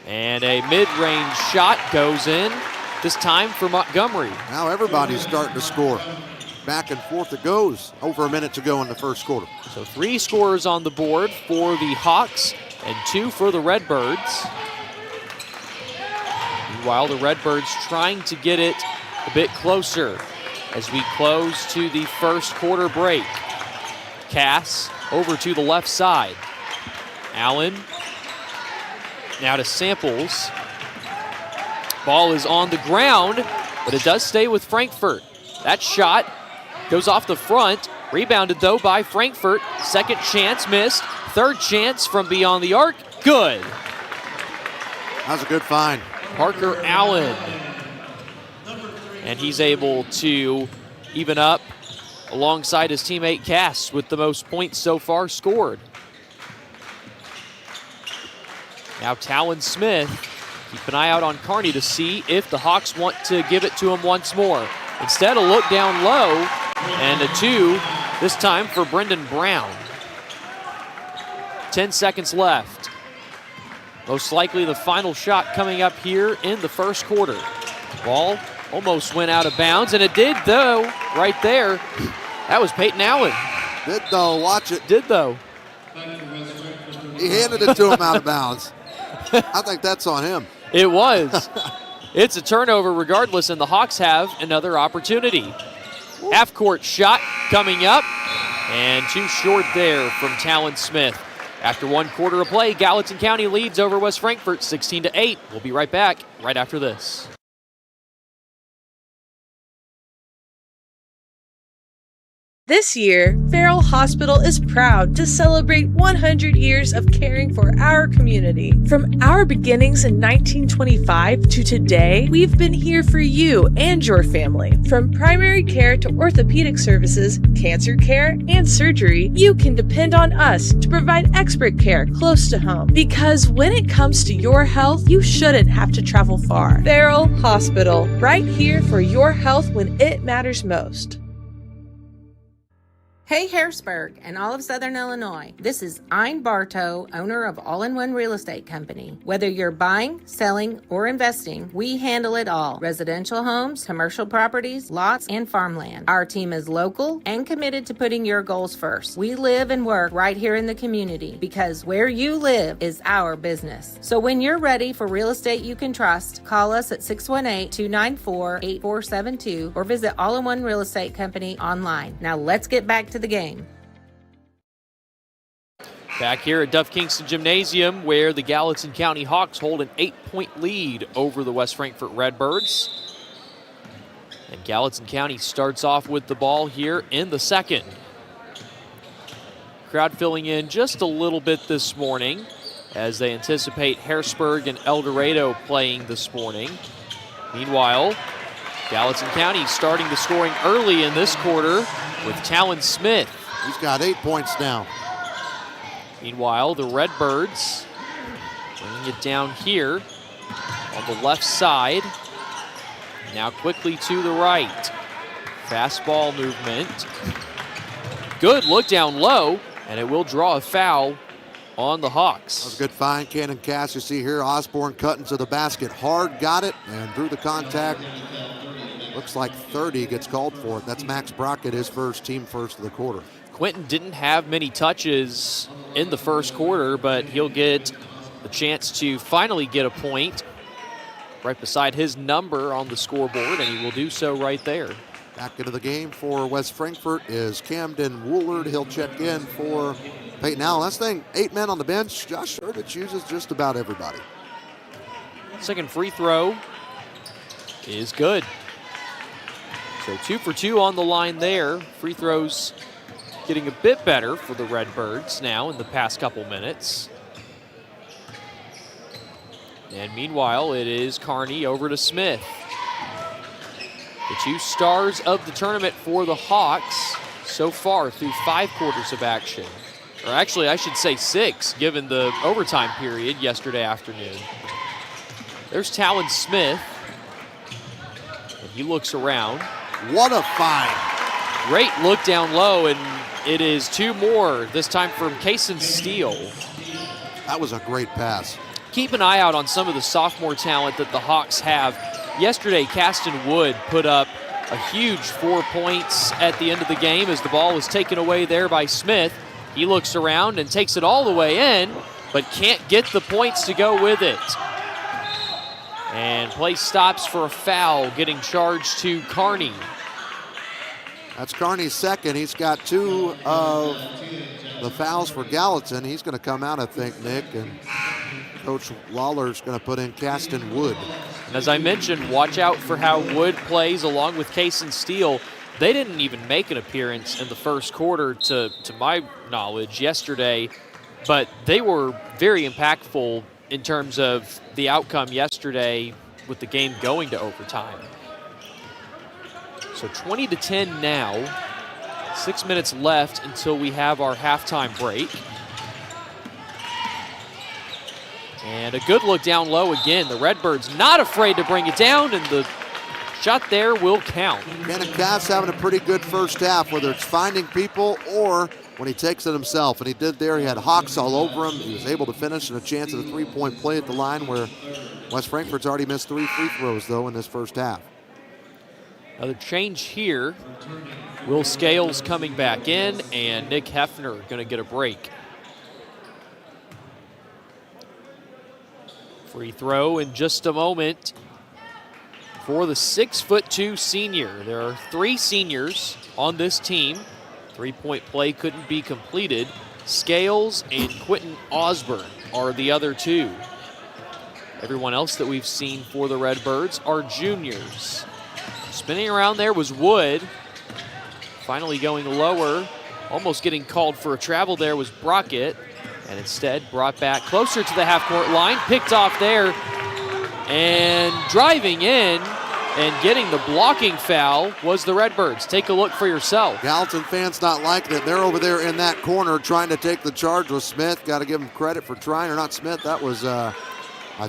And a mid-range shot goes in, this time for Montgomery. Now everybody's starting to score. Back and forth it goes. Over a minute to go in the first quarter. So 3 scores on the board for the Hawks and 2 for the Redbirds. Meanwhile, the Redbirds trying to get it a bit closer as we close to the first quarter break. Cass over to the left side. Allen now to Samples. Ball is on the ground, but it does stay with Frankfort. That shot goes off the front, rebounded though by Frankfort. Second chance missed, third chance from beyond the arc, good. That was a good find. Parker Allen. And he's able to even up alongside his teammate Cass with the most points so far scored. Now Talon Smith, keep an eye out on Carney to see if the Hawks want to give it to him once more. Instead, a look down low, and a 2, this time for Brendan Brown. 10 seconds left. Most likely the final shot coming up here in the first quarter. Ball almost went out of bounds, and it did though, right there. That was Peyton Allen. Did though, watch it. Did though. He handed it to him out of bounds. I think that's on him. It was. It's a turnover regardless, and the Hawks have another opportunity. Half-court shot coming up, and too short there from Talon Smith. After 1 quarter of play, Gallatin County leads over West Frankfort 16-8. We'll be right back right after this. This year, Farrell Hospital is proud to celebrate 100 years of caring for our community. From our beginnings in 1925 to today, we've been here for you and your family. From primary care to orthopedic services, cancer care, and surgery, you can depend on us to provide expert care close to home. Because when it comes to your health, you shouldn't have to travel far. Farrell Hospital, right here for your health when it matters most. Hey Harrisburg and all of Southern Illinois. This is Ein Bartow, owner of All-in-One Real Estate Company. Whether you're buying, selling, or investing, we handle it all. Residential homes, commercial properties, lots, and farmland. Our team is local and committed to putting your goals first. We live and work right here in the community because where you live is our business. So when you're ready for real estate you can trust, call us at 618-294-8472 or visit All-in-One Real Estate Company online. Now let's get back to the game. Back here at Duff Kingston Gymnasium, where the Gallatin County Hawks hold an 8-point lead over the West Frankfort Redbirds. And Gallatin County starts off with the ball here in the second. Crowd filling in just a little bit this morning as they anticipate Harrisburg and Eldorado playing this morning. Meanwhile, Gallatin County starting the scoring early in this quarter with Talon Smith. He's got 8 points now. Meanwhile, the Redbirds bringing it down here on the left side. Now quickly to the right. Fastball movement. Good look down low, and it will draw a foul on the Hawks. That was a good find, Cannon Cass. You see here, Osborne cutting to the basket hard, got it, and drew the contact. Looks like 30 gets called for it. That's Max Brockett, his team first of the quarter. Quentin didn't have many touches in the first quarter, but he'll get the chance to finally get a point right beside his number on the scoreboard, and he will do so right there. Back into the game for West Frankfort is Camden Woolard. He'll check in for Peyton Allen. Last thing, 8 men on the bench. Josh Shervich uses just about everybody. Second free throw is good. So 2 for 2 on the line there. Free throws getting a bit better for the Redbirds now in the past couple minutes. And meanwhile, it is Kearney over to Smith. The 2 stars of the tournament for the Hawks so far through 5 quarters of action. Or actually, I should say 6, given the overtime period yesterday afternoon. There's Talon Smith. And he looks around. What a find. Great look down low, and it is 2 more, this time from Kaysen Steele. That was a great pass. Keep an eye out on some of the sophomore talent that the Hawks have. Yesterday, Caston Wood put up a huge 4 points at the end of the game as the ball was taken away there by Smith. He looks around and takes it all the way in, but can't get the points to go with it. And play stops for a foul, getting charged to Kearney. That's Kearney's second. He's got 2 of the fouls for Gallatin. He's going to come out, I think, Nick, and Coach Lawler's going to put in Caston Wood. And as I mentioned, watch out for how Wood plays along with Kaysen Steele. They didn't even make an appearance in the first quarter, to my knowledge, yesterday, but they were very impactful in terms of the outcome yesterday with the game going to overtime. So 20-10 now. 6 minutes left until we have our halftime break. And a good look down low again. The Redbirds not afraid to bring it down, and the shot there will count. Cannon Cass having a pretty good first half, whether it's finding people or when he takes it himself. And he did there. He had Hawks all over him. He was able to finish and a chance at a 3-point play at the line, where West Frankfurt's already missed 3 free throws, though, in this first half. Another change here. Will Scales coming back in, and Nick Hefner going to get a break. Free throw in just a moment for the 6'2" senior. There are 3 seniors on this team. 3-point play couldn't be completed. Scales and Quentin Osborne are the other 2. Everyone else that we've seen for the Redbirds are juniors. Spinning around there was Wood. Finally going lower, almost getting called for a travel there was Brockett, and instead brought back closer to the half-court line, picked off there, and driving in and getting the blocking foul was the Redbirds. Take a look for yourself. Gallatin fans not liking it. They're over there in that corner trying to take the charge with Smith. Got to give them credit for trying, or not Smith. That was, I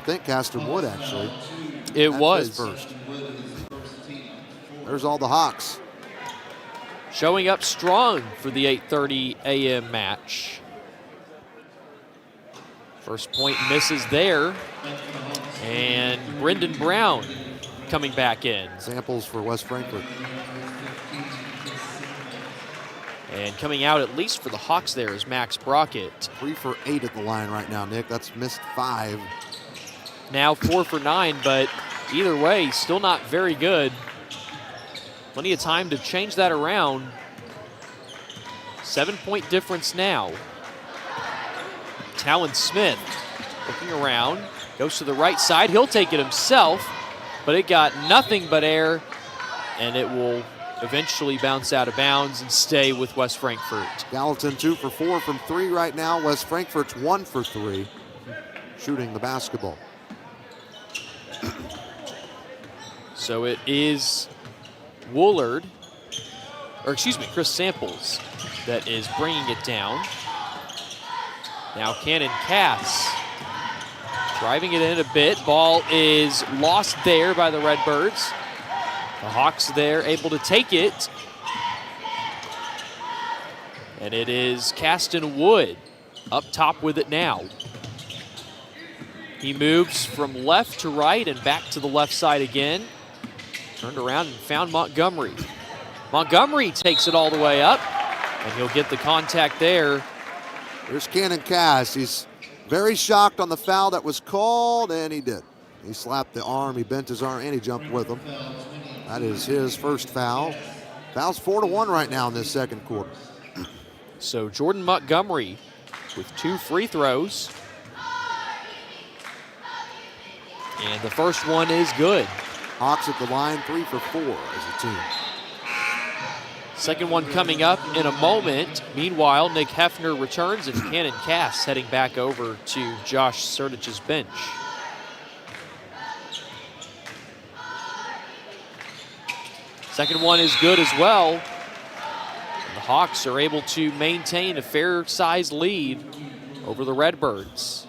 think, Caston Wood, actually. It was. First. There's all the Hawks. Showing up strong for the 8:30 a.m. match. First point misses there. And Brendan Brown coming back in. Samples for West Frankfort. And coming out at least for the Hawks there is Max Brockett. 3 for 8 at the line right now, Nick. That's missed 5. Now 4 for 9, but either way, still not very good. Plenty of time to change that around. 7-point difference now. Talon Smith looking around, goes to the right side. He'll take it himself, but it got nothing but air, and it will eventually bounce out of bounds and stay with West Frankfort. Gallatin 2 for 4 from 3 right now. West Frankfort's 1 for 3 shooting the basketball. So it is Woolard, or excuse me, Chris Samples, that is bringing it down. Now Cannon Cass driving it in a bit. Ball is lost there by the Redbirds. The Hawks there able to take it. And it is Caston Wood up top with it now. He moves from left to right and back to the left side again. Turned around and found Montgomery. Montgomery takes it all the way up, and he'll get the contact there. There's Cannon Cass. He's very shocked on the foul that was called, and he did. He slapped the arm, he bent his arm, and he jumped with him. That is his first foul. Foul's 4-1 right now in this second quarter. So Jordan Montgomery with 2 free throws. And the first one is good. Hawks at the line, 3 for 4 as a team. Second one coming up in a moment. Meanwhile, Nick Hefner returns and Cannon Cass heading back over to Josh Sertich's bench. Second one is good as well. The Hawks are able to maintain a fair-sized lead over the Redbirds.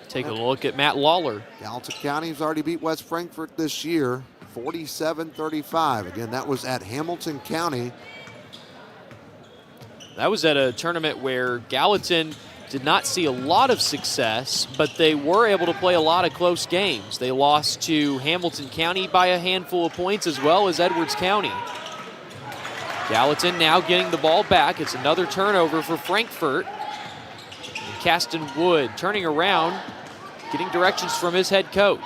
Take a look at Matt Lawler. Gallatin County's already beat West Frankfort this year, 47-35. Again, that was at Hamilton County. That was at a tournament where Gallatin did not see a lot of success, but they were able to play a lot of close games. They lost to Hamilton County by a handful of points, as well as Edwards County. Gallatin now getting the ball back. It's another turnover for Frankfort. And Caston Wood turning around, getting directions from his head coach.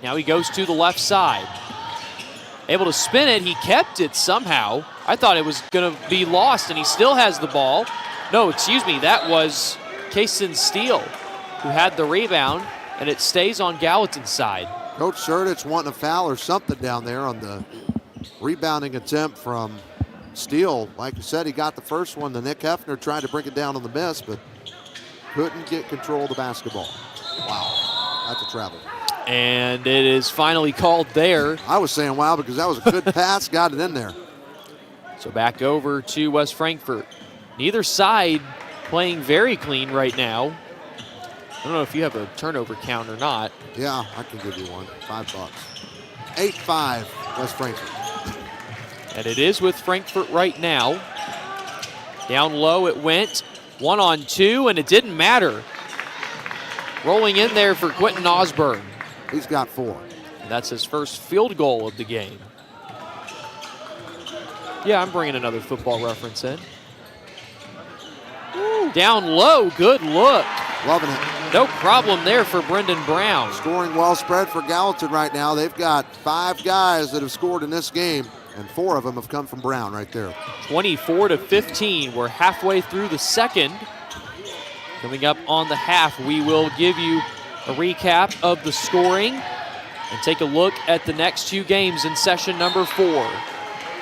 Now he goes to the left side. Able to spin it, he kept it somehow. I thought it was gonna be lost, and he still has the ball. No, excuse me, that was Kaysen Steele who had the rebound, and it stays on Gallatin's side. Coach Sertich wanting a foul or something down there on the rebounding attempt from Steele. Like you said, he got the first one. The Nick Hefner tried to bring it down on the miss, but couldn't get control of the basketball. Wow, that's a travel. And it is finally called there. I was saying wow because that was a good pass, got it in there. So back over to West Frankfort. Neither side playing very clean right now. I don't know if you have a turnover count or not. Yeah, I can give you one. $5. 8-5, West Frankfort. And it is with Frankfort right now. Down low it went. 1-on-2, and it didn't matter. Rolling in there for Quentin Osborne. He's got 4. And that's his first field goal of the game. Yeah, I'm bringing another football reference in. Ooh, down low, good look. Loving it. No problem there for Brendan Brown. Scoring well spread for Gallatin right now. They've got 5 guys that have scored in this game, and 4 of them have come from Brown right there. 24-15. We're halfway through the second. Coming up on the half, we will give you a recap of the scoring and take a look at the next 2 games in session number 4.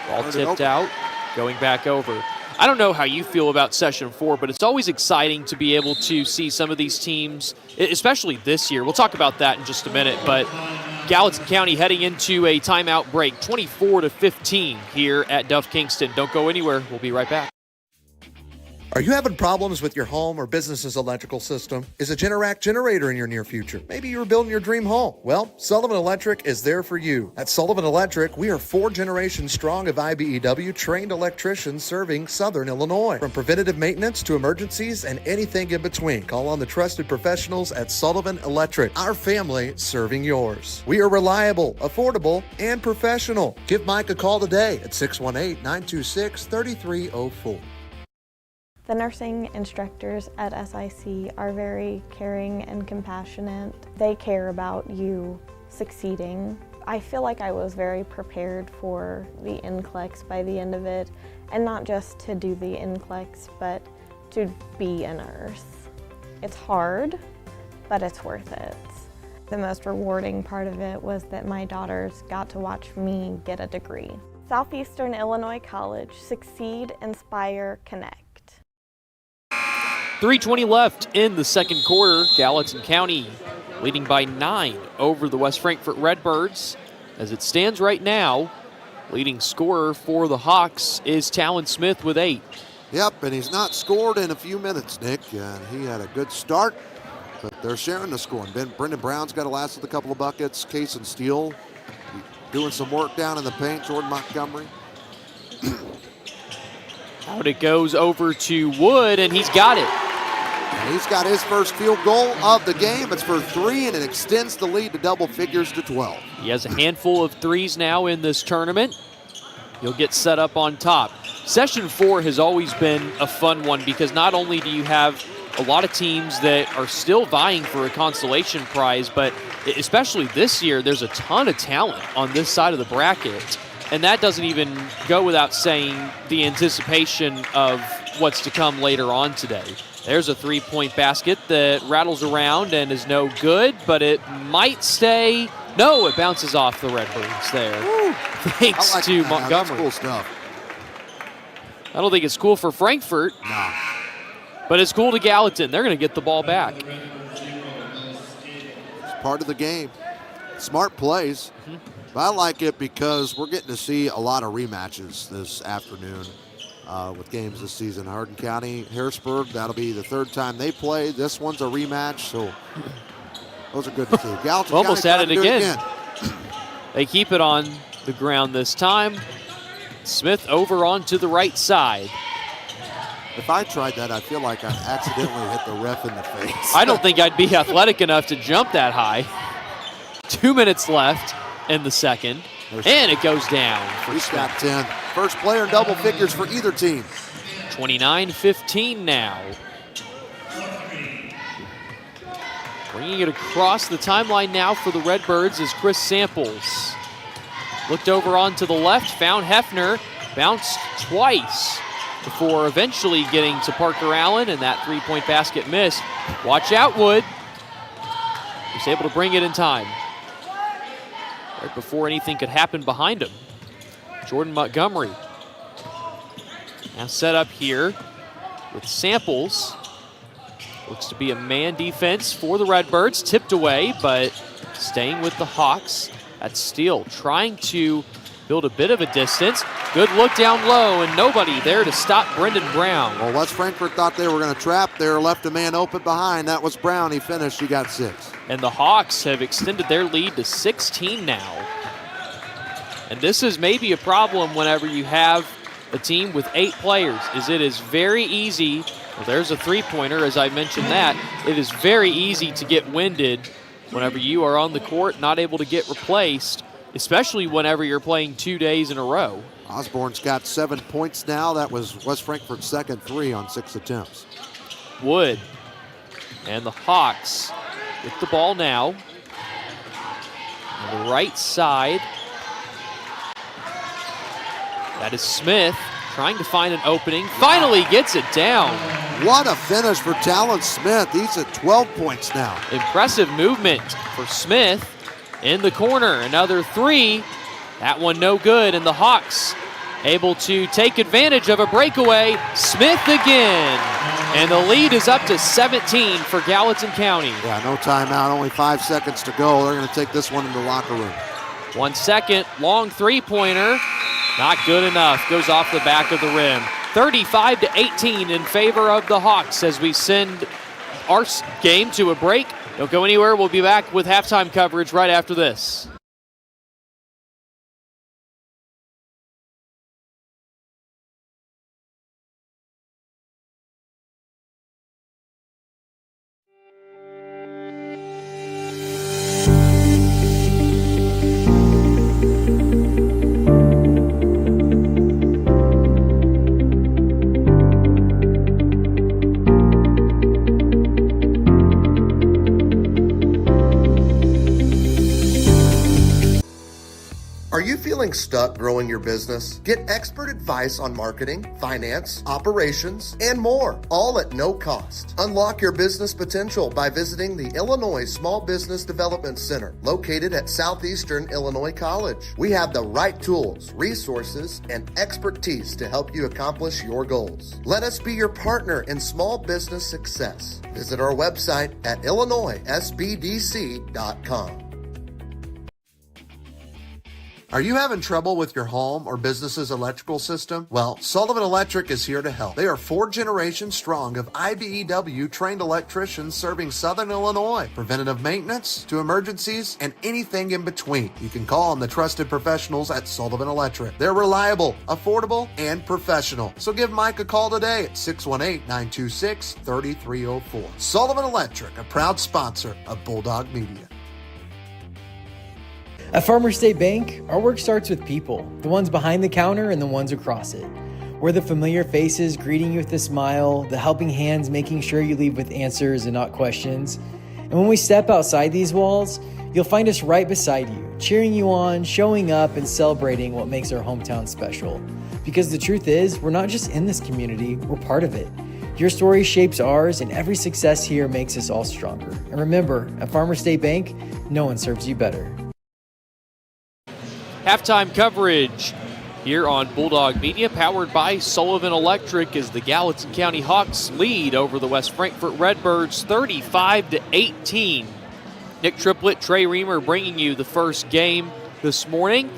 Ball tipped out, going back over. I don't know how you feel about session 4, but it's always exciting to be able to see some of these teams, especially this year. We'll talk about that in just a minute, but Gallatin County heading into a timeout break, 24-15 here at Duff Kingston. Don't go anywhere. We'll be right back. Are you having problems with your home or business's electrical system? Is a Generac generator in your near future? Maybe you're building your dream home. Well, Sullivan Electric is there for you. At Sullivan Electric, we are 4 generations strong of IBEW trained electricians serving Southern Illinois. From preventative maintenance to emergencies and anything in between, call on the trusted professionals at Sullivan Electric. Our family serving yours. We are reliable, affordable, and professional. Give Mike a call today at 618-926-3304. The nursing instructors at SIC are very caring and compassionate. They care about you succeeding. I feel like I was very prepared for the NCLEX by the end of it, and not just to do the NCLEX, but to be a nurse. It's hard, but it's worth it. The most rewarding part of it was that my daughters got to watch me get a degree. Southeastern Illinois College, succeed, inspire, connect. 3:20 left in the second quarter. Gallatin County leading by 9 over the West Frankfort Redbirds. As it stands right now, leading scorer for the Hawks is Talon Smith with 8. Yep, and he's not scored in a few minutes, Nick. He had a good start, but they're sharing the scoring. Brendan Brown's got a last with a couple of buckets. Case and Steele doing some work down in the paint. Jordan Montgomery. Out it goes over to Wood, and he's got it. And he's got his first field goal of the game. It's for 3, and it extends the lead to double figures to 12. He has a handful of threes now in this tournament. He'll get set up on top. Session 4 has always been a fun one because not only do you have a lot of teams that are still vying for a consolation prize, but especially this year, there's a ton of talent on this side of the bracket. And that doesn't even go without saying the anticipation of what's to come later on today. There's a three-point basket that rattles around and is no good, but it might stay. No, it bounces off the Redbirds there. Woo. Thanks to Montgomery. That's cool stuff. I don't think it's cool for Frankfurt, no, but it's cool to Gallatin. They're going to get the ball back. It's part of the game. Smart plays. Mm-hmm. But I like it because we're getting to see a lot of rematches this afternoon with games this season. Hardin County, Harrisburg, that'll be the 3rd time they play. This one's a rematch, so those are good to see. Gallatin almost County had it again. They keep it on the ground this time. Smith over onto the right side. If I tried that, I feel like I accidentally hit the ref in the face. I don't think I'd be athletic enough to jump that high. 2 minutes left in the second, and it goes down. He's got 10. First player in double figures for either team. 29-15 now. Bringing it across the timeline now for the Redbirds is Chris Samples. Looked over onto the left, found Hefner, bounced twice before eventually getting to Parker Allen, and that three-point basket missed. Watch out, Wood. He's able to bring it in time. Right before anything could happen behind him. Jordan Montgomery now set up here with Samples. Looks to be a man defense for the Redbirds. Tipped away, but staying with the Hawks. That's Steele trying to build a bit of a distance. Good look down low, and nobody there to stop Brendan Brown. Well, West Frankfort thought they were going to trap there, left a man open behind. That was Brown. He finished. He got 6. And the Hawks have extended their lead to 16 now. And this is maybe a problem whenever you have a team with 8 players, is it is very easy. Well, there's a three-pointer, as I mentioned that. It is very easy to get winded whenever you are on the court, not able to get replaced, especially whenever you're playing 2 days in a row. Osborne's got 7 points now. That was West Frankfort's second 3 on 6 attempts. Wood and the Hawks with the ball now. On the right side. That is Smith trying to find an opening. Finally gets it down. What a finish for Talon Smith. He's at 12 points now. Impressive movement for Smith in the corner. Another 3. That one no good, and the Hawks able to take advantage of a breakaway. Smith again. And the lead is up to 17 for Gallatin County. Yeah, no timeout, only 5 seconds to go. They're going to take this one in the locker room. 1 second, long three-pointer. Not good enough, goes off the back of the rim. 35-18 in favor of the Hawks as we send our game to a break. Don't go anywhere, we'll be back with halftime coverage right after this. Are you feeling stuck growing your business? Get expert advice on marketing, finance, operations, and more, all at no cost. Unlock your business potential by visiting the Illinois Small Business Development Center, located at Southeastern Illinois College. We have the right tools, resources, and expertise to help you accomplish your goals. Let us be your partner in small business success. Visit our website at illinoissbdc.com. Are you having trouble with your home or business's electrical system? Well, Sullivan Electric is here to help. They are 4 generations strong of IBEW trained electricians serving Southern Illinois. Preventative maintenance to emergencies and anything in between. You can call on the trusted professionals at Sullivan Electric. They're reliable, affordable, and professional. So give Mike a call today at 618-926-3304. Sullivan Electric, a proud sponsor of Bulldog Media. At Farmers State Bank, our work starts with people, the ones behind the counter and the ones across it. We're the familiar faces greeting you with a smile, the helping hands making sure you leave with answers and not questions. And when we step outside these walls, you'll find us right beside you, cheering you on, showing up, and celebrating what makes our hometown special. Because the truth is, we're not just in this community, we're part of it. Your story shapes ours, and every success here makes us all stronger. And remember, at Farmers State Bank, no one serves you better. Halftime coverage here on Bulldog Media, powered by Sullivan Electric, as the Gallatin County Hawks lead over the West Frankfort Redbirds 35-18. Nick Triplett, Trey Reamer bringing you the first game this morning.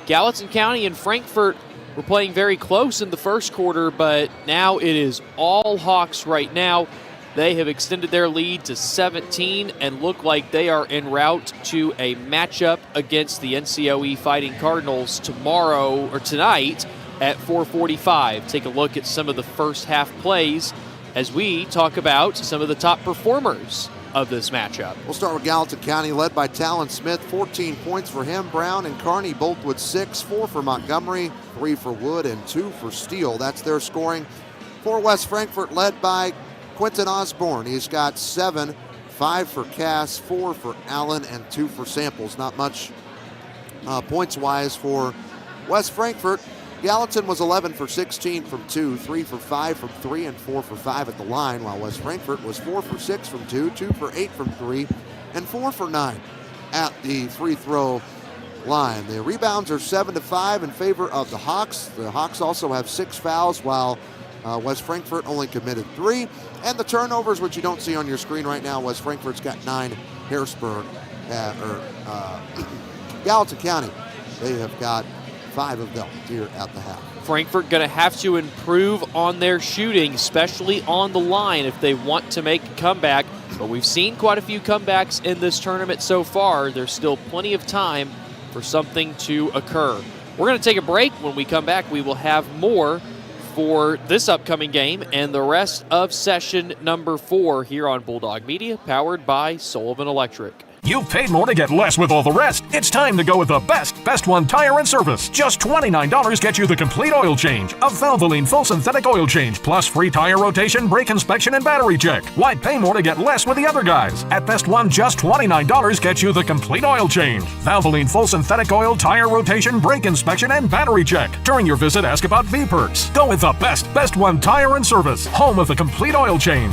Gallatin County and Frankfort were playing very close in the first quarter, but now it is all Hawks right now. They have extended their lead to 17 and look like they are en route to a matchup against the NCOE Fighting Cardinals tonight at 4:45. Take a look at some of the first half plays as we talk about some of the top performers of this matchup. We'll start with Gallatin County, led by Talon Smith. 14 points for him. Brown and Kearney both with 6, 4 for Montgomery, 3 for Wood, and 2 for Steele. That's their scoring. For West Frankfort, led by Quentin Osborne. He's got 7, 5 for Cass, 4 for Allen, and 2 for Samples. Not much points-wise for West Frankfort. Gallatin was 11 for 16 from 2, 3 for 5 from 3, and 4 for 5 at the line, while West Frankfort was 4 for 6 from 2, 2 for 8 from 3, and 4 for 9 at the free throw line. The rebounds are 7-5 in favor of the Hawks. The Hawks also have 6 fouls, while West Frankfort only committed 3. And the turnovers, which you don't see on your screen right now, West Frankfort's got 9. Harrisburg, Gallatin County, they have got 5 of them here at the half. Frankfort going to have to improve on their shooting, especially on the line, if they want to make a comeback. But we've seen quite a few comebacks in this tournament so far. There's still plenty of time for something to occur. We're going to take a break. When we come back, we will have more for this upcoming game and the rest of session number 4 here on Bulldog Media, powered by Sullivan Electric. You paid more to get less with all the rest. It's time to go with the best one tire and service. Just $29 gets you the complete oil change. A Valvoline full synthetic oil change, plus free tire rotation, brake inspection, and battery check. Why pay more to get less with the other guys? At Best One, just $29 gets you the complete oil change. Valvoline full synthetic oil, tire rotation, brake inspection, and battery check. During your visit, ask about V-Perks. Go with the best one tire and service. Home of the complete oil change.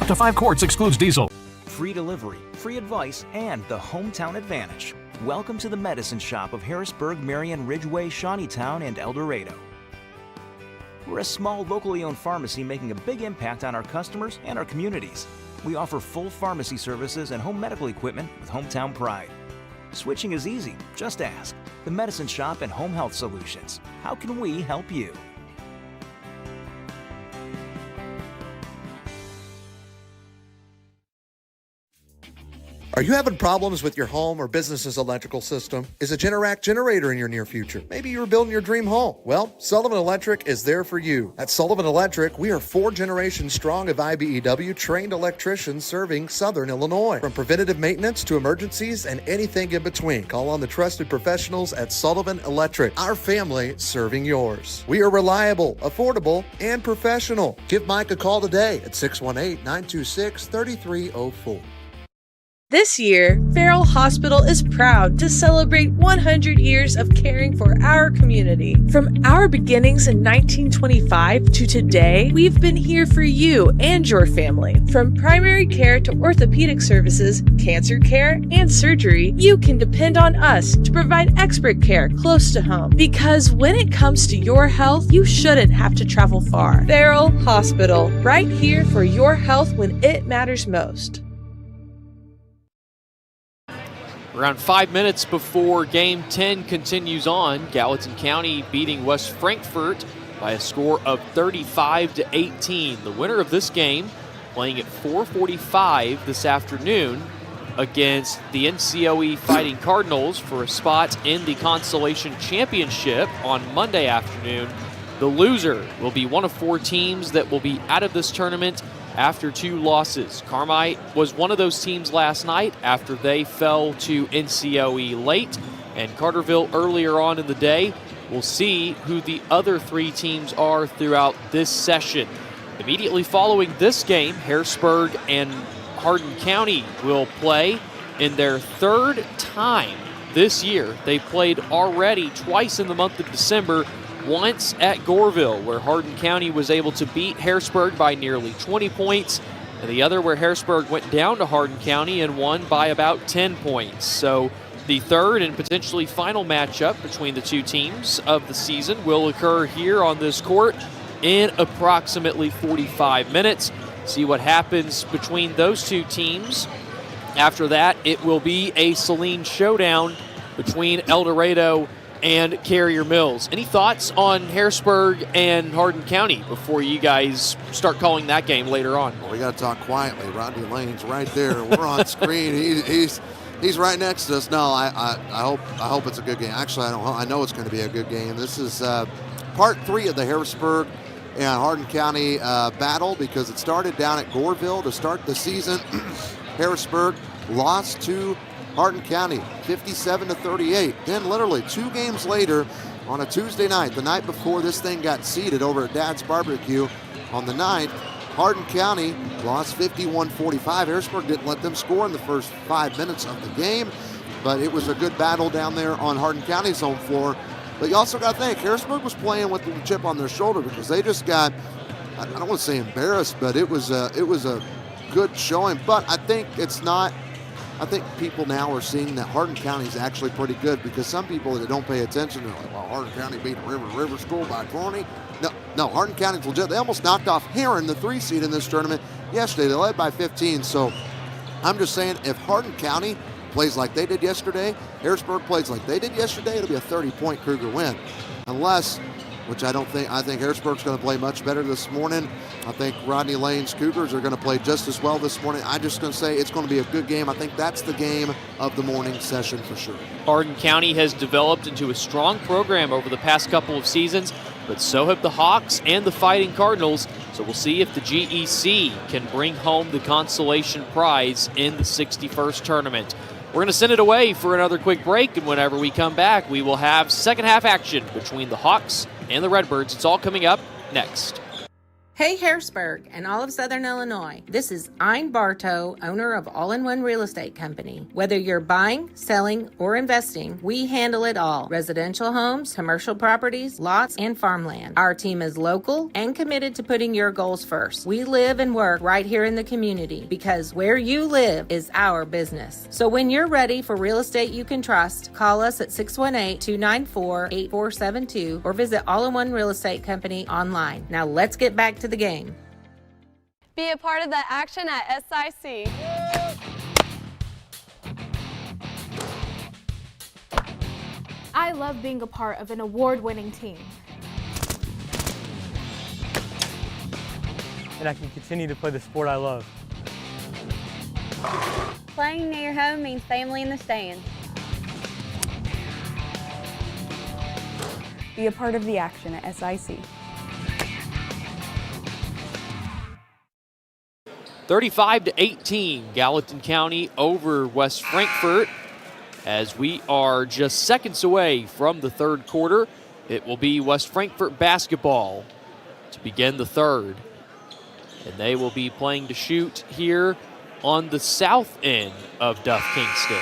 Up to 5 quarts excludes diesel. Free delivery, free advice, and the hometown advantage. Welcome to the Medicine Shop of Harrisburg, Marion, Ridgeway, Shawneetown, and Eldorado. We're a small, locally owned pharmacy making a big impact on our customers and our communities. We offer full pharmacy services and home medical equipment with hometown pride. Switching is easy, just ask. The Medicine Shop and Home Health Solutions. How can we help you? Are you having problems with your home or business's electrical system? Is a Generac generator in your near future? Maybe you were building your dream home. Well, Sullivan Electric is there for you. At Sullivan Electric, we are 4 generations strong of IBEW trained electricians serving Southern Illinois. From preventative maintenance to emergencies and anything in between, call on the trusted professionals at Sullivan Electric, our family serving yours. We are reliable, affordable, and professional. Give Mike a call today at 618-926-3304. This year, Farrell Hospital is proud to celebrate 100 years of caring for our community. From our beginnings in 1925 to today, we've been here for you and your family. From primary care to orthopedic services, cancer care, and surgery, you can depend on us to provide expert care close to home. Because when it comes to your health, you shouldn't have to travel far. Farrell Hospital, right here for your health when it matters most. Around 5 minutes before Game 10 continues on, Gallatin County beating West Frankfort by a score of 35-18. The winner of this game playing at 4:45 this afternoon against the NCOE Fighting Cardinals for a spot in the Consolation Championship on Monday afternoon. The loser will be one of 4 teams that will be out of this tournament after 2 losses. Carmite was one of those teams last night after they fell to NCOE late, and Carterville earlier on in the day. We'll see who the other 3 teams are throughout this session. Immediately following this game, Harrisburg and Hardin County will play in their 3rd time this year. They played already twice in the month of December, once at Goreville, where Hardin County was able to beat Harrisburg by nearly 20 points, and the other where Harrisburg went down to Hardin County and won by about 10 points. So the third and potentially final matchup between the 2 teams of the season will occur here on this court in approximately 45 minutes. See what happens between those 2 teams. After that, it will be a Saline showdown between Eldorado and Carrier Mills. Any thoughts on Harrisburg and Hardin County before you guys start calling that game later on? Well, we got to talk quietly. Rodney Lane's right there. We're on screen. He's right next to us. No, I hope it's a good game. Actually, I know it's going to be a good game. This is part 3 of the Harrisburg and Hardin County battle, because it started down at Goreville to start the season. Harrisburg lost to Hardin County 57-38. Then literally 2 games later on a Tuesday night, the night before this thing got seeded over at Dad's Barbecue on the 9th, Hardin County lost 51-45. Harrisburg didn't let them score in the first 5 minutes of the game, but it was a good battle down there on Hardin County's home floor. But you also got to think, Harrisburg was playing with the chip on their shoulder, because they just got, I don't want to say embarrassed, but it was a good showing. But I think people now are seeing that Hardin County is actually pretty good, because some people that don't pay attention are like, well, Hardin County beat River School by 20. No, Hardin County's legit. They almost knocked off Heron, the 3 seed in this tournament, yesterday. They led by 15. So I'm just saying, if Hardin County plays like they did yesterday, Harrisburg plays like they did yesterday, it'll be a 30-point Cougar win. Unless, which I think Harrisburg's going to play much better this morning. I think Rodney Lane's Cougars are going to play just as well this morning. I'm just going to say it's going to be a good game. I think that's the game of the morning session for sure. Hardin County has developed into a strong program over the past couple of seasons, but so have the Hawks and the Fighting Cardinals. So we'll see if the GEC can bring home the consolation prize in the 61st tournament. We're going to send it away for another quick break, and whenever we come back, we will have second half action between the Hawks and the Redbirds. It's all coming up next. Hey Harrisburg and all of Southern Illinois, this is Ein Bartow, owner of All-in-One Real Estate Company. Whether you're buying, selling, or investing, we handle it all. Residential homes, commercial properties, lots, and farmland. Our team is local and committed to putting your goals first. We live and work right here in the community, because where you live is our business. So when you're ready for real estate you can trust, call us at 618-294-8472 or visit All-in-One Real Estate Company online. Now let's get back to the game. Be a part of the action at SIC. I love being a part of an award-winning team. And I can continue to play the sport I love. Playing near home means family in the stands. Be a part of the action at SIC. 35-18, Gallatin County over West Frankfort. As we are just seconds away from the third quarter, it will be West Frankfort basketball to begin the third. And they will be playing to shoot here on the south end of Duff Kingston.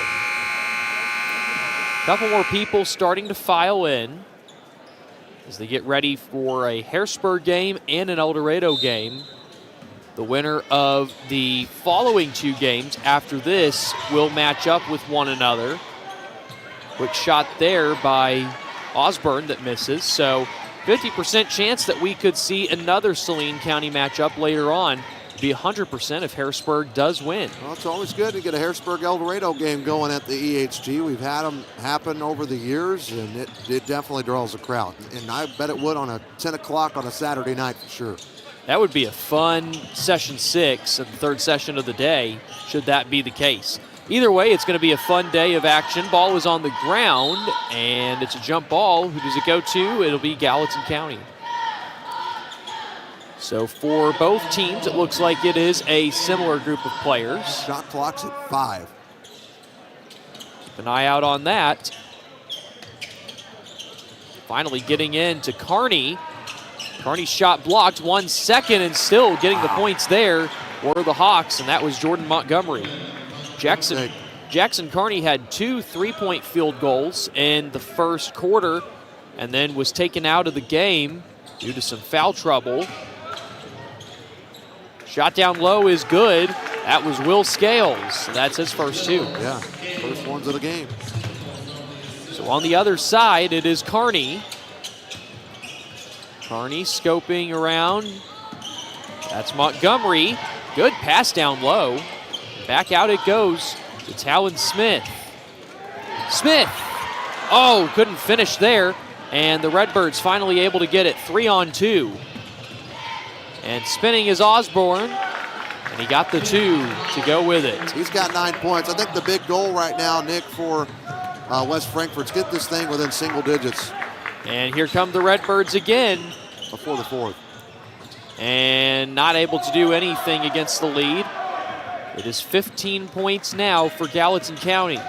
A couple more people starting to file in as they get ready for a Harrisburg game and an Eldorado game. The winner of the following 2 games after this will match up with one another. Quick shot there by Osborne that misses. So 50% chance that we could see another Saline County matchup later on be 100% if Harrisburg does win. Well, it's always good to get a Harrisburg-Eldorado game going at the EHG. We've had them happen over the years, and it definitely draws a crowd. And I bet it would on a 10 o'clock on a Saturday night for sure. That would be a fun session 6 of the third session of the day, should that be the case. Either way, it's going to be a fun day of action. Ball is on the ground, and it's a jump ball. Who does it go to? It'll be Gallatin County. So for both teams, it looks like it is a similar group of players. Shot clock's at 5. Keep an eye out on that. Finally getting into Kearney. Kearney's shot blocked 1 second, and still getting the points there were the Hawks, and that was Jordan Montgomery. Jackson Kearney had 2 3-point field goals in the first quarter and then was taken out of the game due to some foul trouble. Shot down low is good. That was Will Scales. That's his first 2. Yeah, first ones of the game. So on the other side, it is Kearney. Kearney scoping around. That's Montgomery. Good pass down low. Back out it goes to Talon Smith. Smith! Oh, couldn't finish there. And the Redbirds finally able to get it 3-on-2. And spinning is Osborne. And he got the 2 to go with it. He's got 9 points. I think the big goal right now, Nick, for West Frankfurt's get this thing within single digits. And here come the Redbirds again. Before the 4th. And not able to do anything against the lead. It is 15 points now for Gallatin County.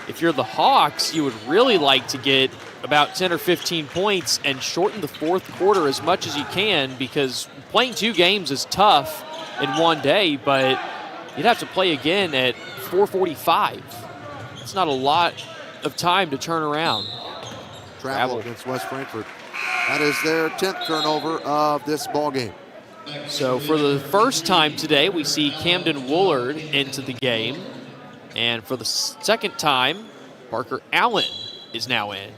If you're the Hawks, you would really like to get about 10 or 15 points and shorten the fourth quarter as much as you can, because playing 2 games is tough in one day, but you'd have to play again at 4:45. It's not a lot of time to turn around. Travel against West Frankfurt. That is their 10th turnover of this ball game. So for the first time today, we see Camden Woolard into the game. And for the second time, Parker Allen is now in.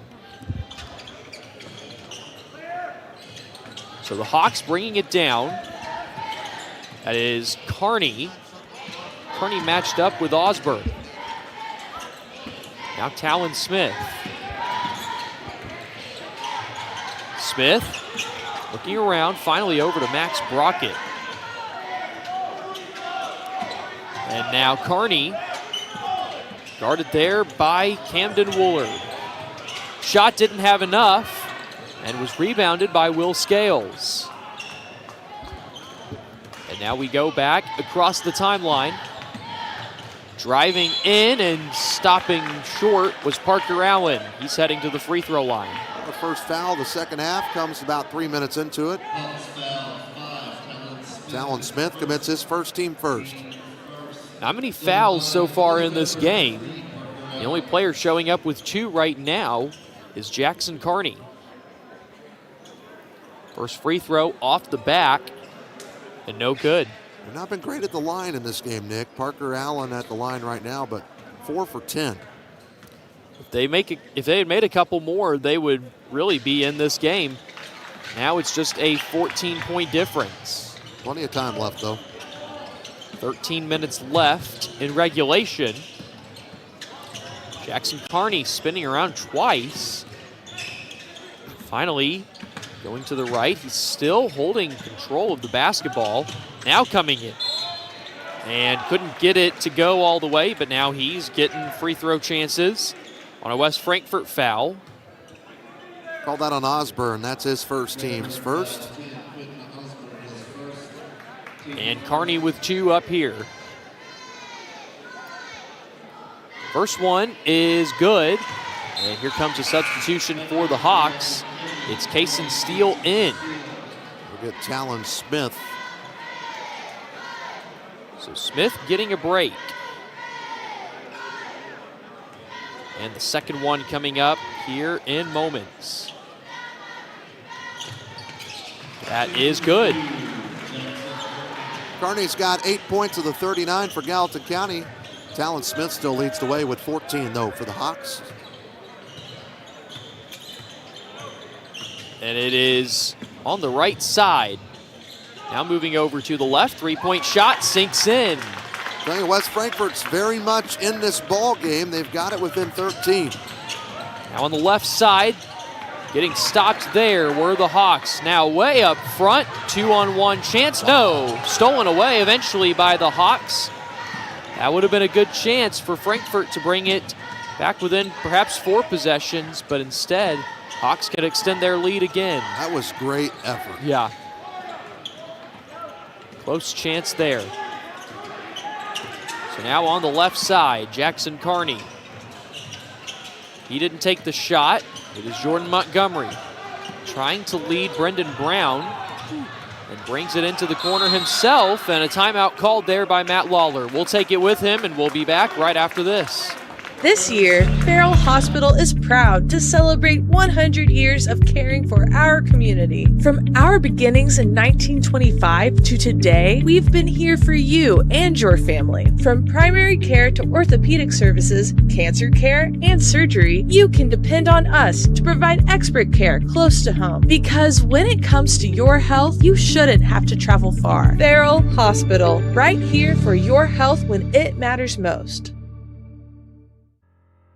So the Hawks bringing it down. That is Kearney. Kearney matched up with Osborne. Now Talon Smith. Smith looking around, finally over to Max Brockett. And now Kearney, guarded there by Camden Woolard. Shot didn't have enough and was rebounded by Will Scales. And now we go back across the timeline. Driving in and stopping short was Parker Allen. He's heading to the free throw line. The first foul, the second half, comes about 3 minutes into it. Talon Smith commits his first, team first. Not many fouls so far in this game. The only player showing up with 2 right now is Jackson Kearney. First free throw off the back, and no good. They've not been great at the line in this game, Nick. Parker Allen at the line right now, but 4 for 10. If they had made a couple more, they would really be in this game. Now it's just a 14-point difference. Plenty of time left, though. 13 minutes left in regulation. Jackson Kearney spinning around twice. Finally, going to the right. He's still holding control of the basketball. Now coming in. And couldn't get it to go all the way, but now he's getting free throw chances on a West Frankfurt foul. Call that on Osborne. That's his first, team's first. And Kearney with 2 up here. First one is good. And here comes a substitution for the Hawks. It's Kaysen Steele in. We'll get Talon Smith. So Smith getting a break. And the second one coming up here in moments. That is good. Kearney's got 8 points of the 39 for Gallatin County. Talon Smith still leads the way with 14, though, for the Hawks. And it is on the right side. Now moving over to the left, three-point shot sinks in. Tell you, West Frankfort's very much in this ball game. They've got it within 13. Now on the left side, getting stopped there were the Hawks. Now way up front, 2-on-1 chance. No, stolen away eventually by the Hawks. That would have been a good chance for Frankfort to bring it back within perhaps 4 possessions, but instead, Hawks can extend their lead again. That was great effort. Yeah. Close chance there. So now on the left side, Jackson Carney. He didn't take the shot. It is Jordan Montgomery trying to lead Brendan Brown and brings it into the corner himself, and a timeout called there by Matt Lawler. We'll take it with him, and we'll be back right after this. This year, Farrell Hospital is proud to celebrate 100 years of caring for our community. From our beginnings in 1925 to today, we've been here for you and your family. From primary care to orthopedic services, cancer care, and surgery, you can depend on us to provide expert care close to home. Because when it comes to your health, you shouldn't have to travel far. Farrell Hospital, right here for your health when it matters most.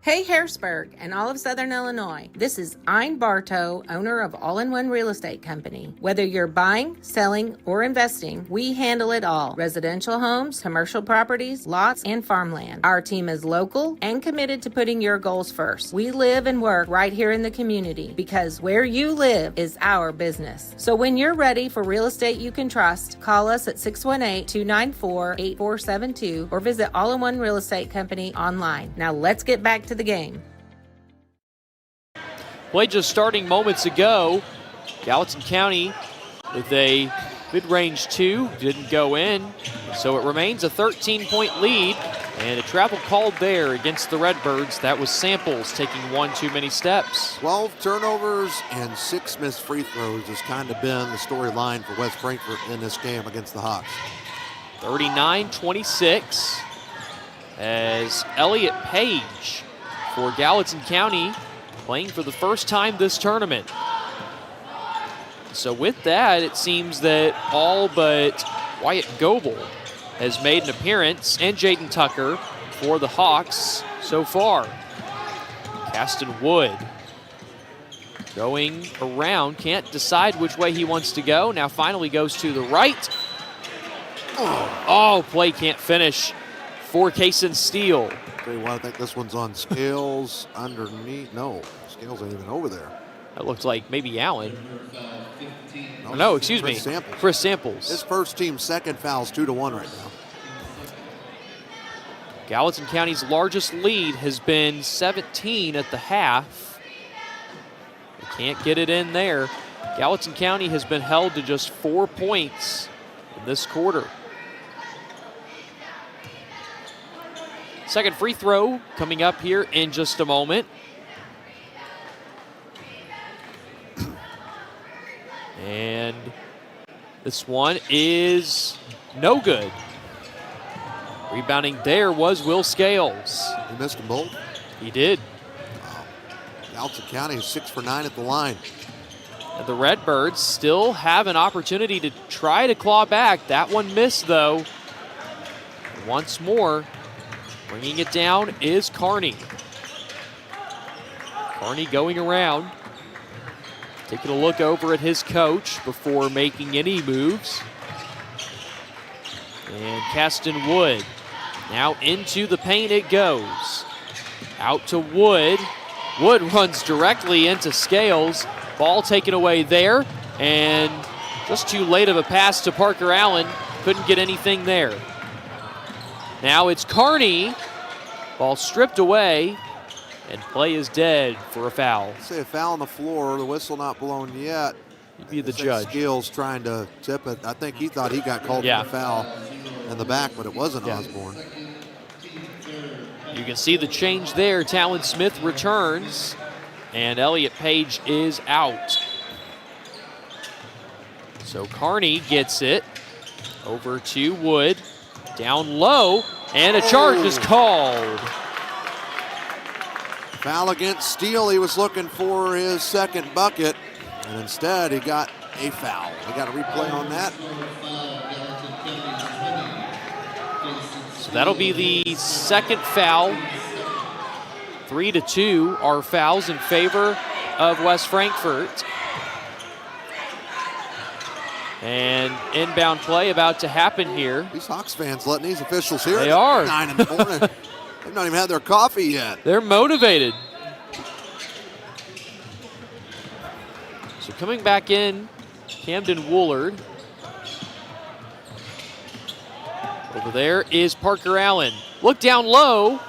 Hey Harrisburg and all of Southern Illinois. This is Ein Bartow, owner of All-in-One Real Estate Company. Whether you're buying, selling, or investing, we handle it all. Residential homes, commercial properties, lots, and farmland. Our team is local and committed to putting your goals first. We live and work right here in the community because where you live is our business. So when you're ready for real estate you can trust, call us at 618-294-8472 or visit All-in-One Real Estate Company online. Now let's get back to the game. Play just starting moments ago. Gallatin County with a mid-range 2, didn't go in. So it remains a 13-point lead, and a travel called there against the Redbirds. That was Samples taking one too many steps. 12 turnovers and 6 missed free throws has kind of been the storyline for West Frankfort in this game against the Hawks. 39-26 as Elliott Page for Gallatin County playing for the first time this tournament. So with that, it seems that all but Wyatt Goebel has made an appearance, and Jaden Tucker for the Hawks so far. Caston Wood going around, can't decide which way he wants to go. Now finally goes to the right. Oh, play can't finish for Kaysen Steele. Tell you what, I think this one's on Scales underneath. No, Scales ain't even over there. That looks like maybe Allen. No, excuse me. Chris Samples. His first team second foul's 2-1 right now. Gallatin County's largest lead has been 17 at the half. They can't get it in there. Gallatin County has been held to just 4 points in this quarter. Second free throw coming up here in just a moment. And this one is no good. Rebounding there was Will Scales. He missed them both? He did. Wow. Gallatin County is 6 for 9 at the line. And the Redbirds still have an opportunity to try to claw back. That one missed, though. Once more, bringing it down is Carney. Carney going around, taking a look over at his coach before making any moves. And Caston Wood, now into the paint it goes. Out to Wood. Wood runs directly into Scales. Ball taken away there, and just too late of a pass to Parker Allen. Couldn't get anything there. Now it's Carney. Ball stripped away, and play is dead for a foul. Say a foul on the floor, the whistle not blown yet. He'd be the judge. Scales trying to tip it. I think he thought he got called for the foul in the back, but it wasn't Osborne. You can see the change there. Talon Smith returns, and Elliott Page is out. So Carney gets it over to Wood. Down low, and a charge is called. Foul against Steele. He was looking for his second bucket, and instead he got a foul. We got a replay on that. So that'll be the second foul. 3-2 are fouls in favor of West Frankfort. And inbound play about to happen here. These Hawks fans letting these officials hear it. They are. 9 in the morning. They've not even had their coffee yet. They're motivated. So coming back in, Camden Woolard. Over there is Parker Allen. Look down low.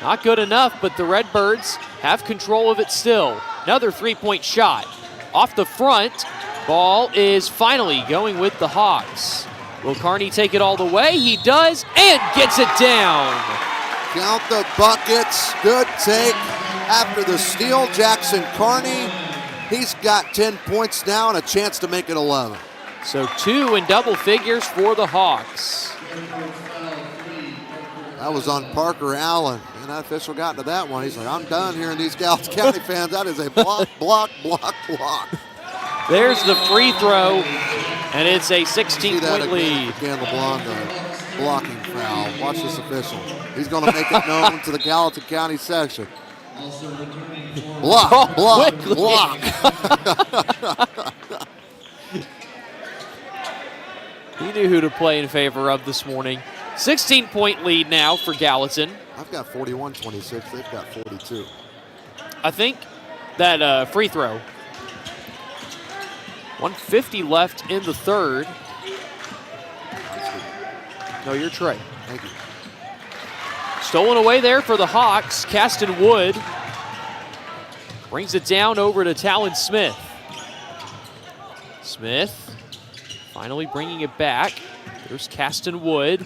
Not good enough, but the Redbirds have control of it still. Another three-point shot. Off the front. Ball is finally going with the Hawks. Will Carney take it all the way? He does, and gets it down. Count the buckets. Good take. After the steal, Jackson Carney. He's got 10 points now and a chance to make it 11. So 2 in double figures for the Hawks. That was on Parker Allen. And that official got into that one. He's like, I'm done hearing these Gallatin County fans. That is a block, block, block, block. There's the free throw, and it's a 16-point lead. Again, LeBlanc, the blocking foul. Watch this official. He's going to make it known to the Gallatin County section. Block, block, block. He knew who to play in favor of this morning. 16-point lead now for Gallatin. I've got 41-26. They've got 42. I think that free throw. 1:50 left in the third. No, you're Trey. Thank you. Stolen away there for the Hawks. Caston Wood brings it down over to Talon Smith. Smith finally bringing it back. There's Caston Wood.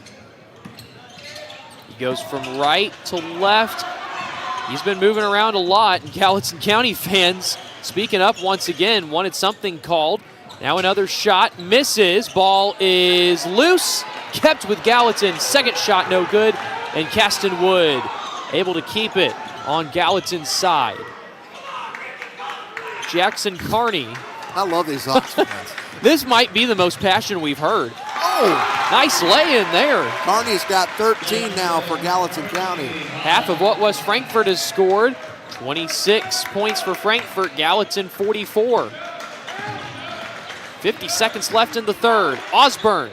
He goes from right to left. He's been moving around a lot, and Gallatin County fans speaking up once again, wanted something called. Now another shot, misses. Ball is loose, kept with Gallatin. Second shot, no good, and Caston Wood able to keep it on Gallatin's side. Jackson Carney. I love these Hawks fans. This might be the most passion we've heard. Oh! Nice lay-in there. Carney's got 13 now for Gallatin County. Half of what West Frankfort has scored. 26 points for Frankfort, Gallatin 44. 50 seconds left in the third. Osborne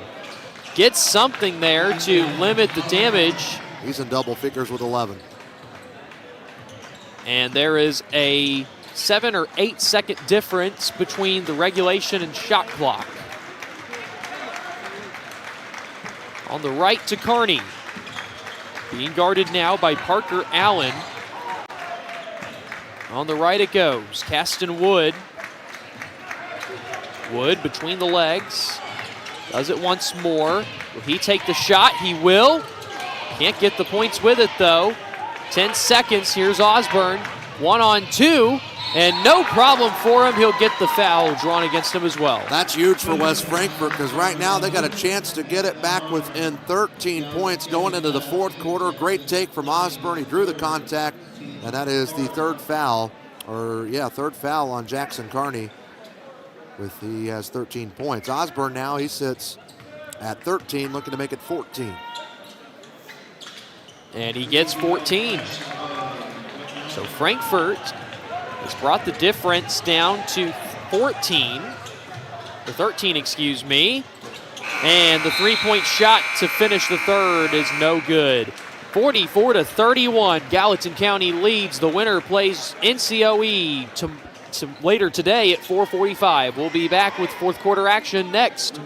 gets something there to limit the damage. He's in double figures with 11. And there is a 7 or 8 second difference between the regulation and shot clock. On the right to Carney. Being guarded now by Parker Allen. On the right it goes. Caston Wood. Wood between the legs. Does it once more. Will he take the shot? He will. Can't get the points with it though. 10 seconds. Here's Osborne. 1-on-2. And no problem for him. He'll get the foul drawn against him as well. That's huge for West Frankfort because right now they got a chance to get it back within 13 points going into the fourth quarter. Great take from Osborne. He drew the contact, and that is the third foul on Jackson Carney. He has 13 points. Osborne now, he sits at 13, looking to make it 14. And he gets 14. So Frankfort has brought the difference down to 13, excuse me. And the three-point shot to finish the third is no good. 44-31, Gallatin County leads. The winner plays NCOE later today at 4:45. We'll be back with fourth quarter action next.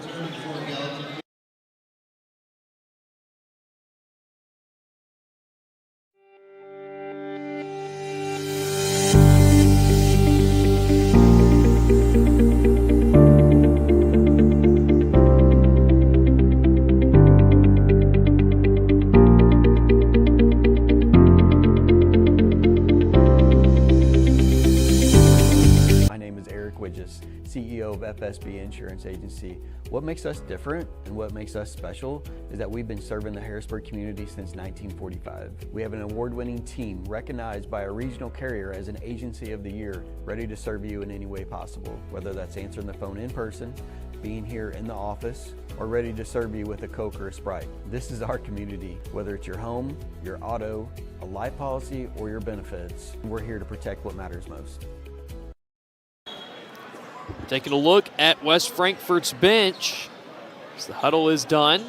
CEO of FSB Insurance Agency. What makes us different and what makes us special is that we've been serving the Harrisburg community since 1945. We have an award-winning team recognized by a regional carrier as an Agency of the Year, ready to serve you in any way possible, whether that's answering the phone in person, being here in the office, or ready to serve you with a Coke or a Sprite. This is our community. Whether it's your home, your auto, a life policy, or your benefits, we're here to protect what matters most. Taking a look at West Frankfort's bench as the huddle is done.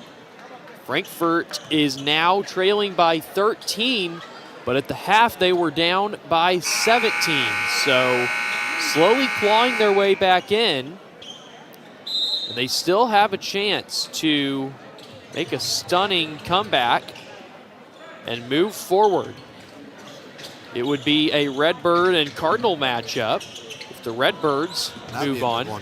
Frankfort is now trailing by 13, but at the half they were down by 17. So slowly clawing their way back in. And they still have a chance to make a stunning comeback and move forward. It would be a Redbird and Cardinal matchup if the Redbirds move on.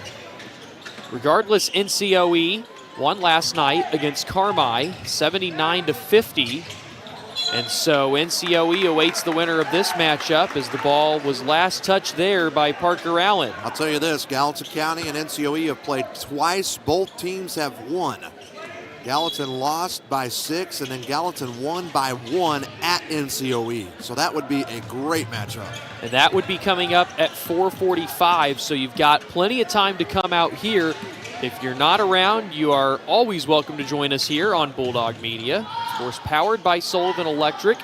Regardless, NCOE won last night against Carmi, 79-50. And so NCOE awaits the winner of this matchup as the ball was last touched there by Parker Allen. I'll tell you this, Gallatin County and NCOE have played twice. Both teams have won. Gallatin lost by 6, and then Gallatin won by 1 at NCOE. So that would be a great matchup. And that would be coming up at 4:45, so you've got plenty of time to come out here. If you're not around, you are always welcome to join us here on Bulldog Media. Of course, powered by Sullivan Electric.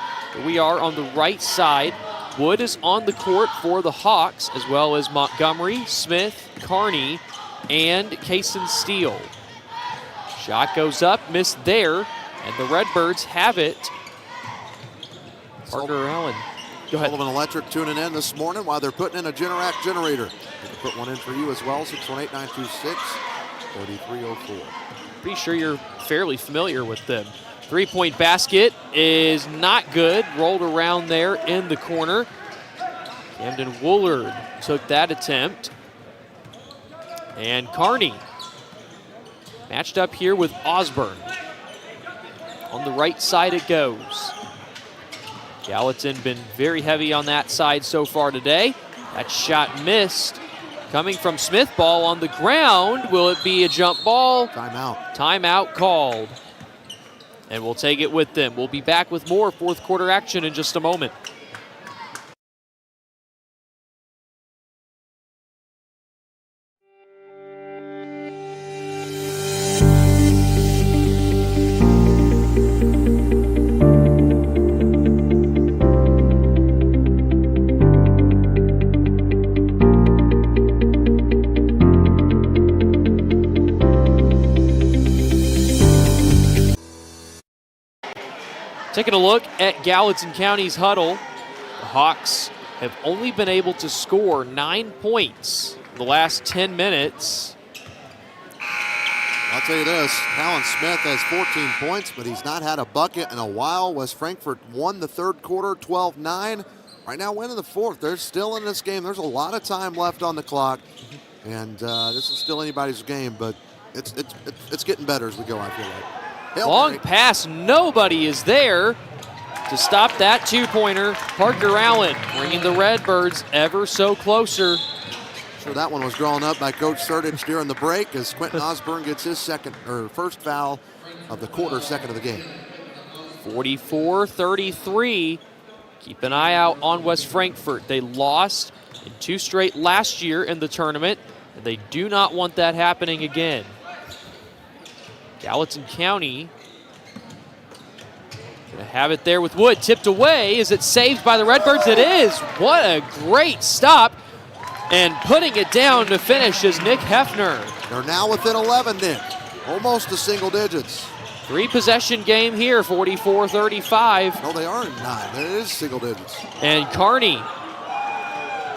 We are on the right side. Wood is on the court for the Hawks, as well as Montgomery, Smith, Kearney, and Kaysen Steele. Shot goes up, missed there, and the Redbirds have it. Parker Allen. Go ahead. Sullivan Electric tuning in this morning while they're putting in a Generac generator. We can put one in for you as well, 618-926-3304. Pretty sure you're fairly familiar with them. Three-point basket is not good. Rolled around there in the corner. Camden Woolard took that attempt. And Kearney matched up here with Osborne. On the right side it goes. Gallatin been very heavy on that side so far today. That shot missed. Coming from Smith, ball on the ground. Will it be a jump ball? Timeout. Timeout called. And we'll take it with them. We'll be back with more fourth quarter action in just a moment. Taking a look at Gallatin County's huddle, the Hawks have only been able to score 9 points in the last 10 minutes. I'll tell you this, Alan Smith has 14 points, but he's not had a bucket in a while. West Frankfort won the third quarter, 12-9. Right now winning the fourth. They're still in this game. There's a lot of time left on the clock, and this is still anybody's game, but it's getting better as we go, I feel like. Long pass, nobody is there to stop that two-pointer. Parker Allen bringing the Redbirds ever so closer. Sure, that one was drawn up by Coach Sertich during the break as Quentin Osborne gets his first foul of the quarter, second of the game. 44-33. Keep an eye out on West Frankfort. They lost in 2 straight last year in the tournament, and they do not want that happening again. Gallatin County gonna have it there with Wood. Tipped away. Is it saved by the Redbirds? It is. What a great stop. And putting it down to finish is Nick Hefner. They're now within 11, Nick. Almost to single digits. 3-possession game here, 44-35. No, they are 9. It is single digits. And Kearney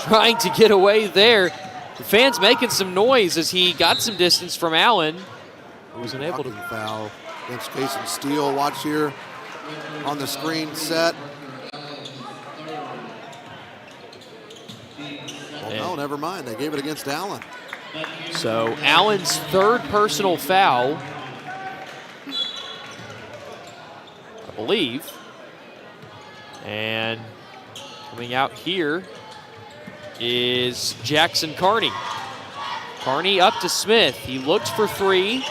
trying to get away there. The fans making some noise as he got some distance from Allen. Wasn't able to. Foul against Kaysen Steele. Watch here on the screen set. Well, no, never mind. They gave it against Allen. So Allen's third personal foul, I believe. And coming out here is Jackson Kearney. Carney up to Smith. He looked for three.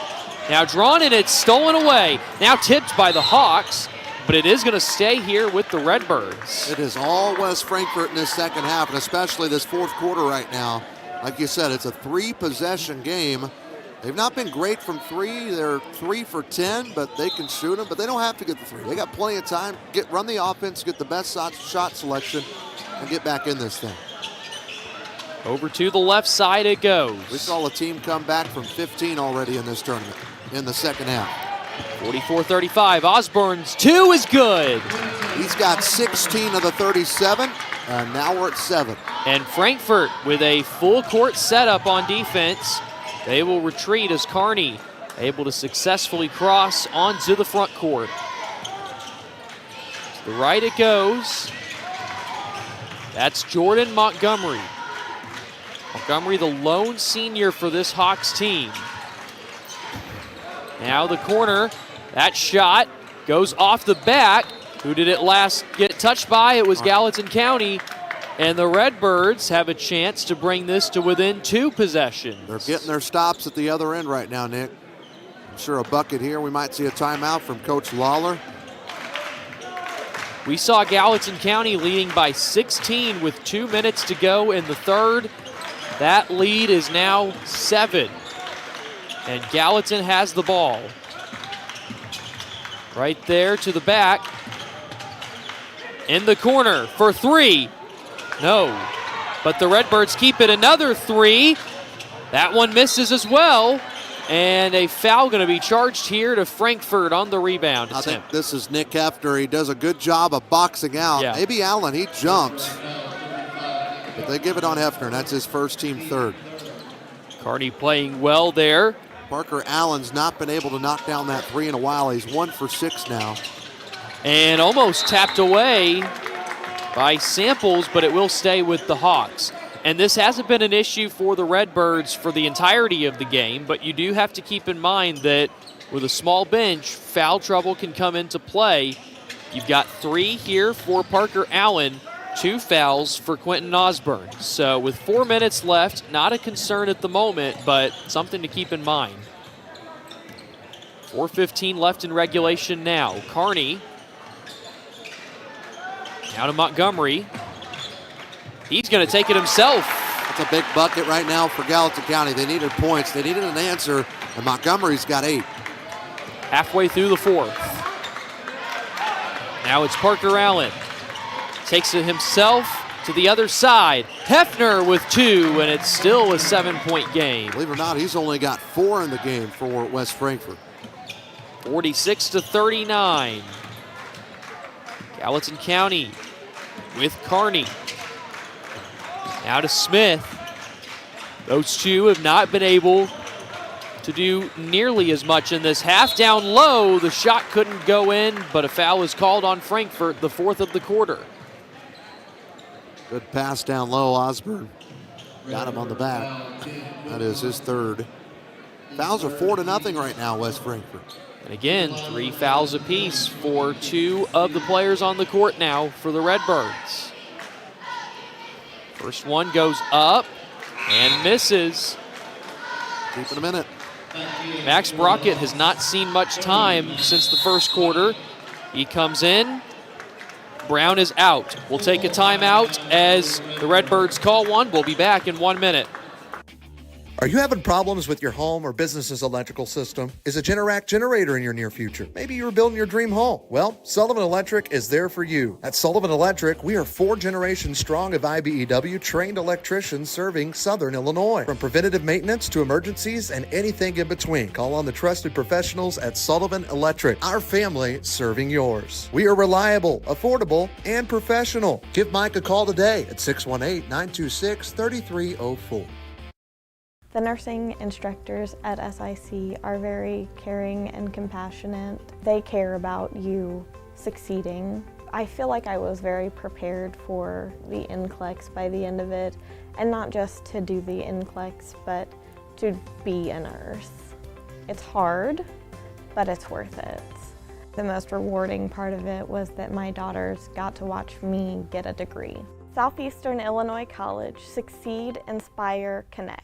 Now drawn and it's stolen away. Now tipped by the Hawks, but it is going to stay here with the Redbirds. It is all West Frankfort in this second half, and especially this fourth quarter right now. Like you said, it's a 3-possession game. They've not been great from three. They're 3 for 10, but they can shoot them, but they don't have to get the three. They got plenty of time. Run the offense, get the best shot selection, and get back in this thing. Over to the left side it goes. We saw a team come back from 15 already in this tournament in the second half. 44-35. Osborne's two is good. He's got 16 of the 37, and now we're at 7. And Frankfort with a full court setup on defense. They will retreat as Carney able to successfully cross onto the front court. To the right it goes. That's Jordan Montgomery. Montgomery, the lone senior for this Hawks team. Now the corner, that shot goes off the back. Who did it last get touched by? It was Gallatin County. And the Redbirds have a chance to bring this to within 2 possessions. They're getting their stops at the other end right now, Nick. I'm sure a bucket here. We might see a timeout from Coach Lawler. We saw Gallatin County leading by 16 with 2 minutes to go in the third. That lead is now 7. And Gallatin has the ball. Right there to the back. In the corner for 3. No, but the Redbirds keep it. Another 3. That one misses as well. And a foul going to be charged here to Frankfort on the rebound. I think this is Nick Hefner. He does a good job of boxing out. Yeah. Maybe Allen, he jumps. But they give it on Hefner, and that's his first team third. Carney playing well there. Parker Allen's not been able to knock down that 3 in a while. He's 1 for 6 now. And almost tapped away by Samples, but it will stay with the Hawks. And this hasn't been an issue for the Redbirds for the entirety of the game, but you do have to keep in mind that with a small bench, foul trouble can come into play. You've got 3 here for Parker Allen, 2 fouls for Quentin Osborne. So with 4 minutes left, not a concern at the moment, but something to keep in mind. 4:15 left in regulation now. Carney now to Montgomery. He's going to take it himself. That's a big bucket right now for Gallatin County. They needed points. They needed an answer, and Montgomery's got 8. Halfway through the fourth. Now it's Parker Allen. Takes it himself to the other side. Hefner with 2, and it's still a 7-point game. Believe it or not, he's only got 4 in the game for West Frankfort. 46-39. Gallatin County with Carney. Now to Smith. Those two have not been able to do nearly as much in this half. Down low, the shot couldn't go in, but a foul is called on Frankfort, the 4th of the quarter. Good pass down low, Osborne. Got him on the back. That is his 3rd. Fouls are 4-0 right now, West Frankfort. And again, 3 fouls apiece for 2 of the players on the court now for the Redbirds. First one goes up and misses. Keep it a minute. Max Brockett has not seen much time since the first quarter. He comes in. Brown is out. We'll take a timeout as the Redbirds call one. We'll be back in 1 minute. Are you having problems with your home or business's electrical system? Is a Generac generator in your near future? Maybe you're building your dream home. Well, Sullivan Electric is there for you. At Sullivan Electric, we are 4 generations strong of IBEW trained electricians serving Southern Illinois. From preventative maintenance to emergencies and anything in between, call on the trusted professionals at Sullivan Electric. Our family serving yours. We are reliable, affordable, and professional. Give Mike a call today at 618-926-3304. The nursing instructors at SIC are very caring and compassionate. They care about you succeeding. I feel like I was very prepared for the NCLEX by the end of it, and not just to do the NCLEX, but to be a nurse. It's hard, but it's worth it. The most rewarding part of it was that my daughters got to watch me get a degree. Southeastern Illinois College, succeed, inspire, connect.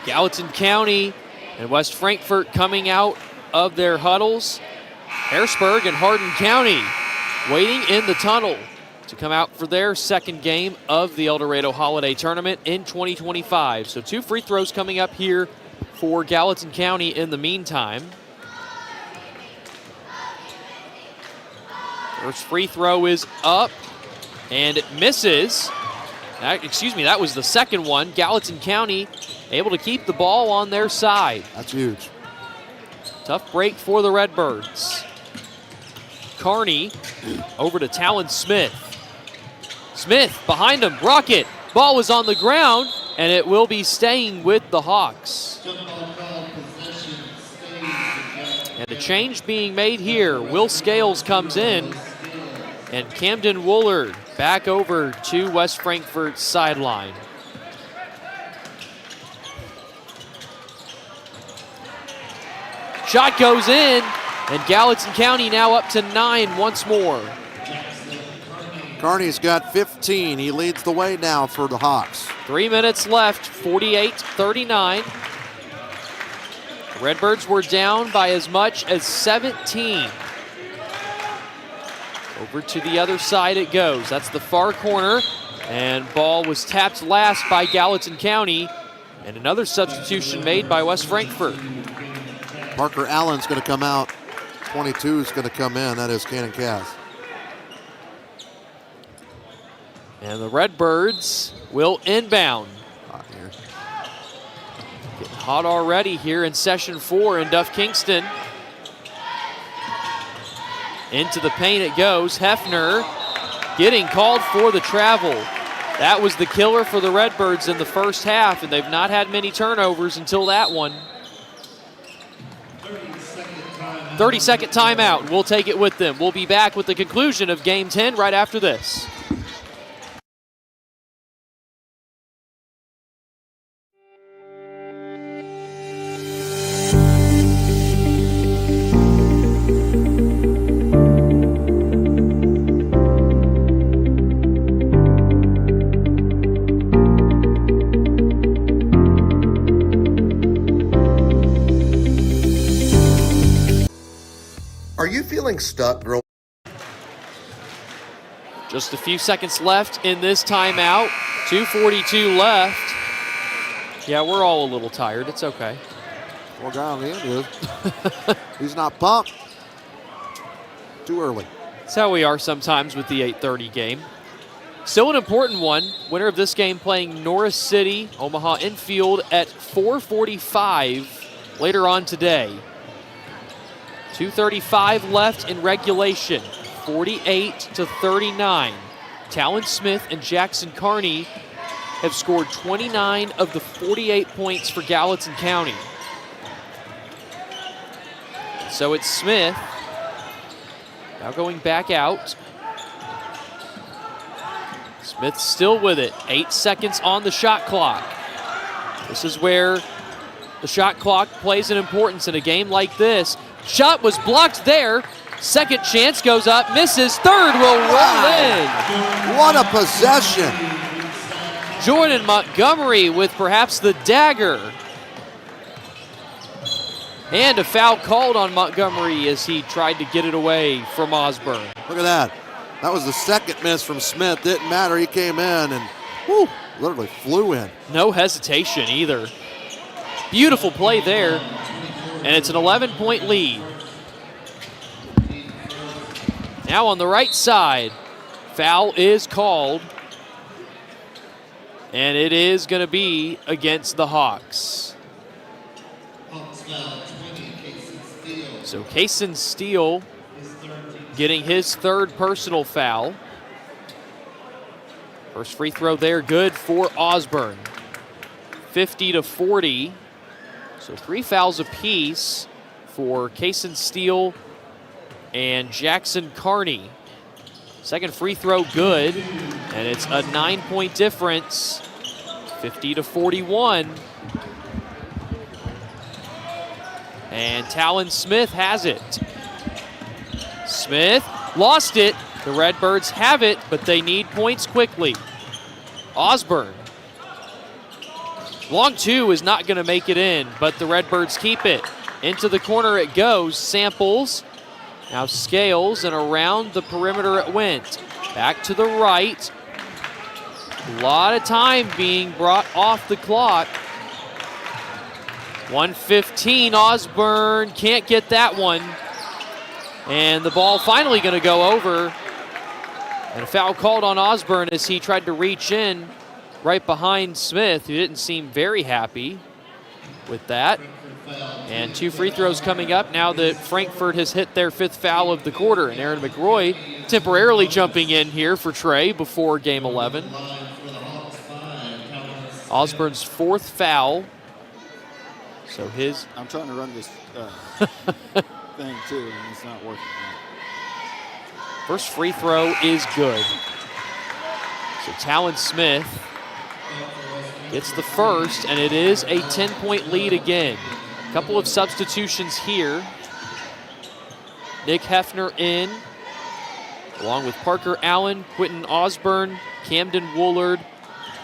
Gallatin County and West Frankfort coming out of their huddles. Harrisburg and Hardin County waiting in the tunnel to come out for their second game of the Eldorado Holiday Tournament in 2025. So 2 free throws coming up here for Gallatin County in the meantime. First free throw is up, and it misses. That was the second one. Gallatin County able to keep the ball on their side. That's huge. Tough break for the Redbirds. Carney over to Talon Smith. Smith behind him, rocket. Ball was on the ground, and it will be staying with the Hawks. And a change being made here. Will Scales comes in, and Camden Woolard back over to West Frankfort's sideline. Shot goes in, and Gallatin County now up to 9 once more. Carney's got 15. He leads the way now for the Hawks. 3 minutes left, 48-39. The Redbirds were down by as much as 17. Over to the other side it goes. That's the far corner, and ball was tapped last by Gallatin County, and another substitution made by West Frankfort. Parker Allen's going to come out. 22 is going to come in. That is Cannon Cass. And the Redbirds will inbound. Hot here. Getting hot already here in session 4 in Duff Kingston. Into the paint it goes. Hefner getting called for the travel. That was the killer for the Redbirds in the first half, and they've not had many turnovers until that one. 30-second timeout. We'll take it with them. We'll be back with the conclusion of Game 10 right after this. Are you feeling stuck, girl? Just a few seconds left in this timeout. 2:42 left. Yeah, we're all a little tired. It's okay. Poor guy on the end is. He's not pumped. Too early. That's how we are sometimes with the 8:30 game. Still an important one. Winner of this game playing Norris City, Omaha Infield at 4:45 later on today. 2:35 left in regulation, 48-39. Talon Smith and Jackson Carney have scored 29 of the 48 points for Gallatin County. So it's Smith now going back out. Smith still with it, 8 seconds on the shot clock. This is where the shot clock plays an importance in a game like this. Shot was blocked there. Second chance goes up, misses. Third will roll in. What a possession. Jordan Montgomery with perhaps the dagger. And a foul called on Montgomery as he tried to get it away from Osborne. Look at that. That was the second miss from Smith. Didn't matter. He came in and whoo, literally flew in. No hesitation either. Beautiful play there. And it's an 11-point lead. Now on the right side, foul is called. And it is going to be against the Hawks. So Kaysen Steele getting his third personal foul. First free throw there, good for Osborne. 50-40. So 3 fouls apiece for Kaysen Steele and Jackson Carney. Second free throw good, and it's a 9-point difference, 50-41. And Talon Smith has it. Smith lost it. The Redbirds have it, but they need points quickly. Osborne Long two is not going to make it in, but the Redbirds keep it. Into the corner it goes. Samples. Now Scales, and around the perimeter it went. Back to the right. A lot of time being brought off the clock. 1:15, Osborne can't get that one. And the ball finally going to go over. And a foul called on Osborne as he tried to reach in right behind Smith, who didn't seem very happy with that. And 2 free throws coming up now that Frankfurt has hit their 5th foul of the quarter. And Aaron McRoy temporarily jumping in here for Trey before game 11. Osborne's 4th foul. So I'm trying to run this thing too, and it's not working. First free throw is good. So Talon Smith gets the first, and it is a 10-point lead again. A couple of substitutions here. Nick Hefner in, along with Parker Allen, Quentin Osborne, Camden Woolard,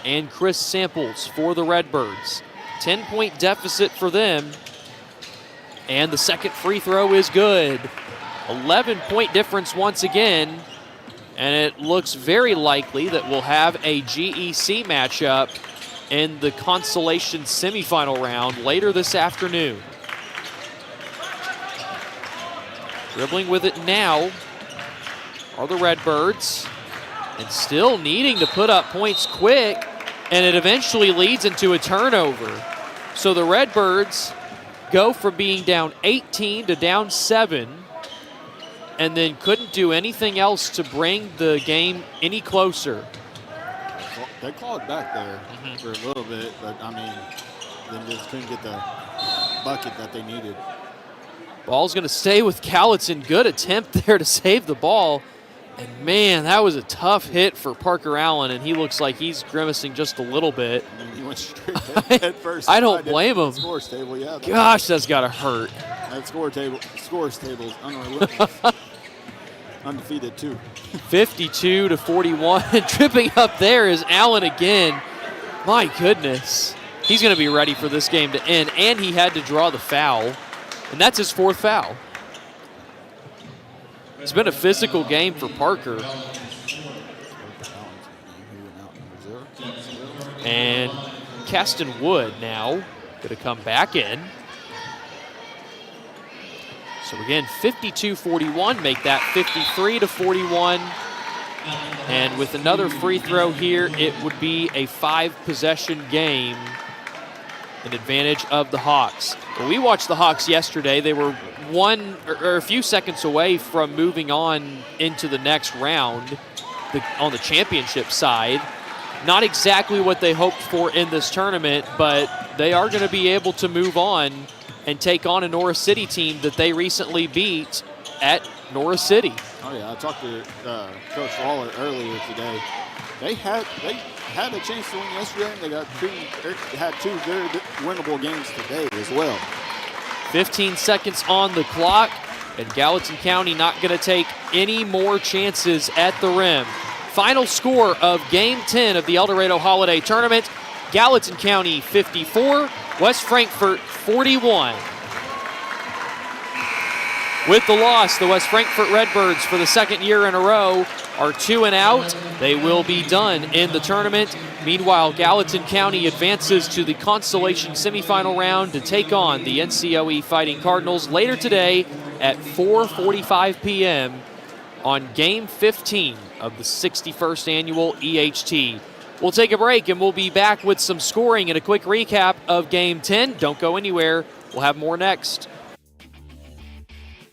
and Chris Samples for the Redbirds. 10-point deficit for them. And the second free throw is good. 11-point difference once again. And it looks very likely that we'll have a GEC matchup in the consolation semifinal round later this afternoon. Dribbling with it now are the Redbirds. And still needing to put up points quick. And it eventually leads into a turnover. So the Redbirds go from being down 18 to down 7, and then couldn't do anything else to bring the game any closer. They clawed back there for a little bit, but I mean, then just couldn't get the bucket that they needed. Ball's going to stay with Gallatin. Good attempt there to save the ball. And man, that was a tough hit for Parker Allen, and he looks like he's grimacing just a little bit. I mean, he went straight head first. I don't blame him. Scores table, yeah. Gosh, that's got to hurt. That scores table is undefeated too. 52 to 41. Tripping up there is Allen again. My goodness. He's going to be ready for this game to end, and he had to draw the foul, and that's his 4th foul. It's been a physical game for Parker. And Caston Wood now going to come back in. So again, 52-41, make that 53-41. And with another free throw here, it would be a 5-possession game, an advantage of the Hawks. Well, we watched the Hawks yesterday. They were one or a few seconds away from moving on into the next round on the championship side. Not exactly what they hoped for in this tournament, but they are going to be able to move on and take on a Norris City team that they recently beat at Norris City. Oh yeah, I talked to Coach Waller earlier today. They had a chance to win yesterday, and they had 2 very winnable games today as well. 15 seconds on the clock, and Gallatin County not going to take any more chances at the rim. Final score of Game 10 of the Eldorado Holiday Tournament, Gallatin County 54, West Frankfort 41. With the loss, the West Frankfort Redbirds for the 2nd year in a row are 2 and out. They will be done in the tournament. Meanwhile, Gallatin County advances to the consolation semifinal round to take on the NCOE Fighting Cardinals later today at 4:45 p.m. on Game 15 of the 61st Annual EHT. We'll take a break, and we'll be back with some scoring and a quick recap of Game 10. Don't go anywhere. We'll have more next.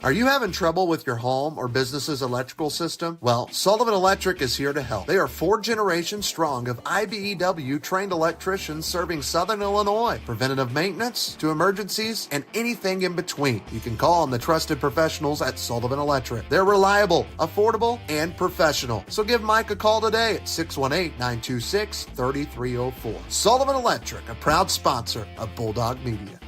Are you having trouble with your home or business's electrical system? Well, Sullivan Electric is here to help. They are 4 generations strong of IBEW trained electricians serving Southern Illinois. Preventative maintenance to emergencies and anything in between. You can call on the trusted professionals at Sullivan Electric. They're reliable, affordable, and professional. So give Mike a call today at 618-926-3304. Sullivan Electric, a proud sponsor of Bulldog Media.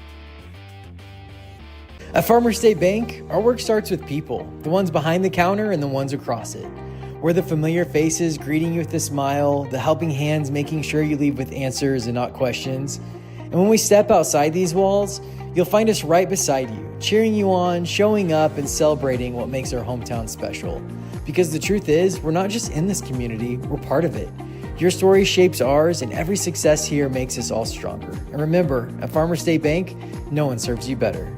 At Farmers State Bank, our work starts with people, the ones behind the counter and the ones across it. We're the familiar faces greeting you with a smile, the helping hands making sure you leave with answers and not questions. And when we step outside these walls, you'll find us right beside you, cheering you on, showing up, and celebrating what makes our hometown special. Because the truth is, we're not just in this community, we're part of it. Your story shapes ours, and every success here makes us all stronger. And remember, at Farmers State Bank, no one serves you better.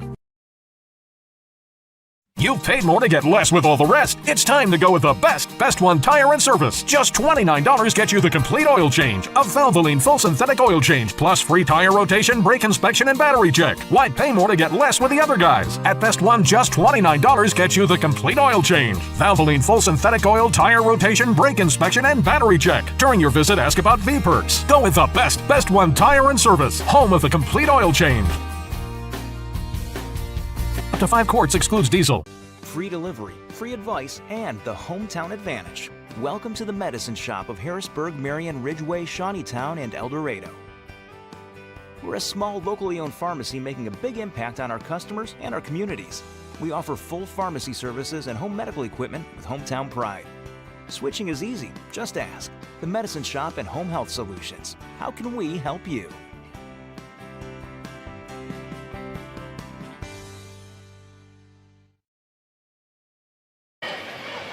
You paid more to get less with all the rest. It's time to go with the best one tire and service. Just $29 gets you the complete oil change. A Valvoline full synthetic oil change, plus free tire rotation, brake inspection, and battery check. Why pay more to get less with the other guys? At Best One, just $29 gets you the complete oil change. Valvoline full synthetic oil, tire rotation, brake inspection, and battery check. During your visit, ask about V-Perks. Go with the best one tire and service. Home of the complete oil change. Up to 5 quarts excludes diesel. Free delivery, free advice, and the hometown advantage. Welcome to the Medicine Shop of Harrisburg, Marion, Ridgeway, Shawneetown, and Eldorado. We're a small, locally owned pharmacy making a big impact on our customers and our communities. We offer full pharmacy services and home medical equipment with hometown pride. Switching is easy, just ask. The Medicine Shop and Home Health Solutions. How can we help you?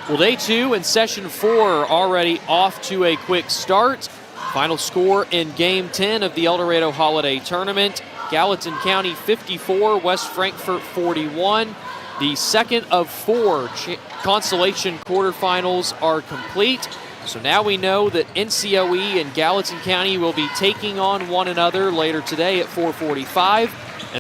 Well, day 2 and session 4 already off to a quick start. Final score in game 10 of the Eldorado Holiday Tournament. Gallatin County 54, West Frankfort 41. The second of 4 consolation quarterfinals are complete. So now we know that NCOE and Gallatin County will be taking on one another later today at 4:45.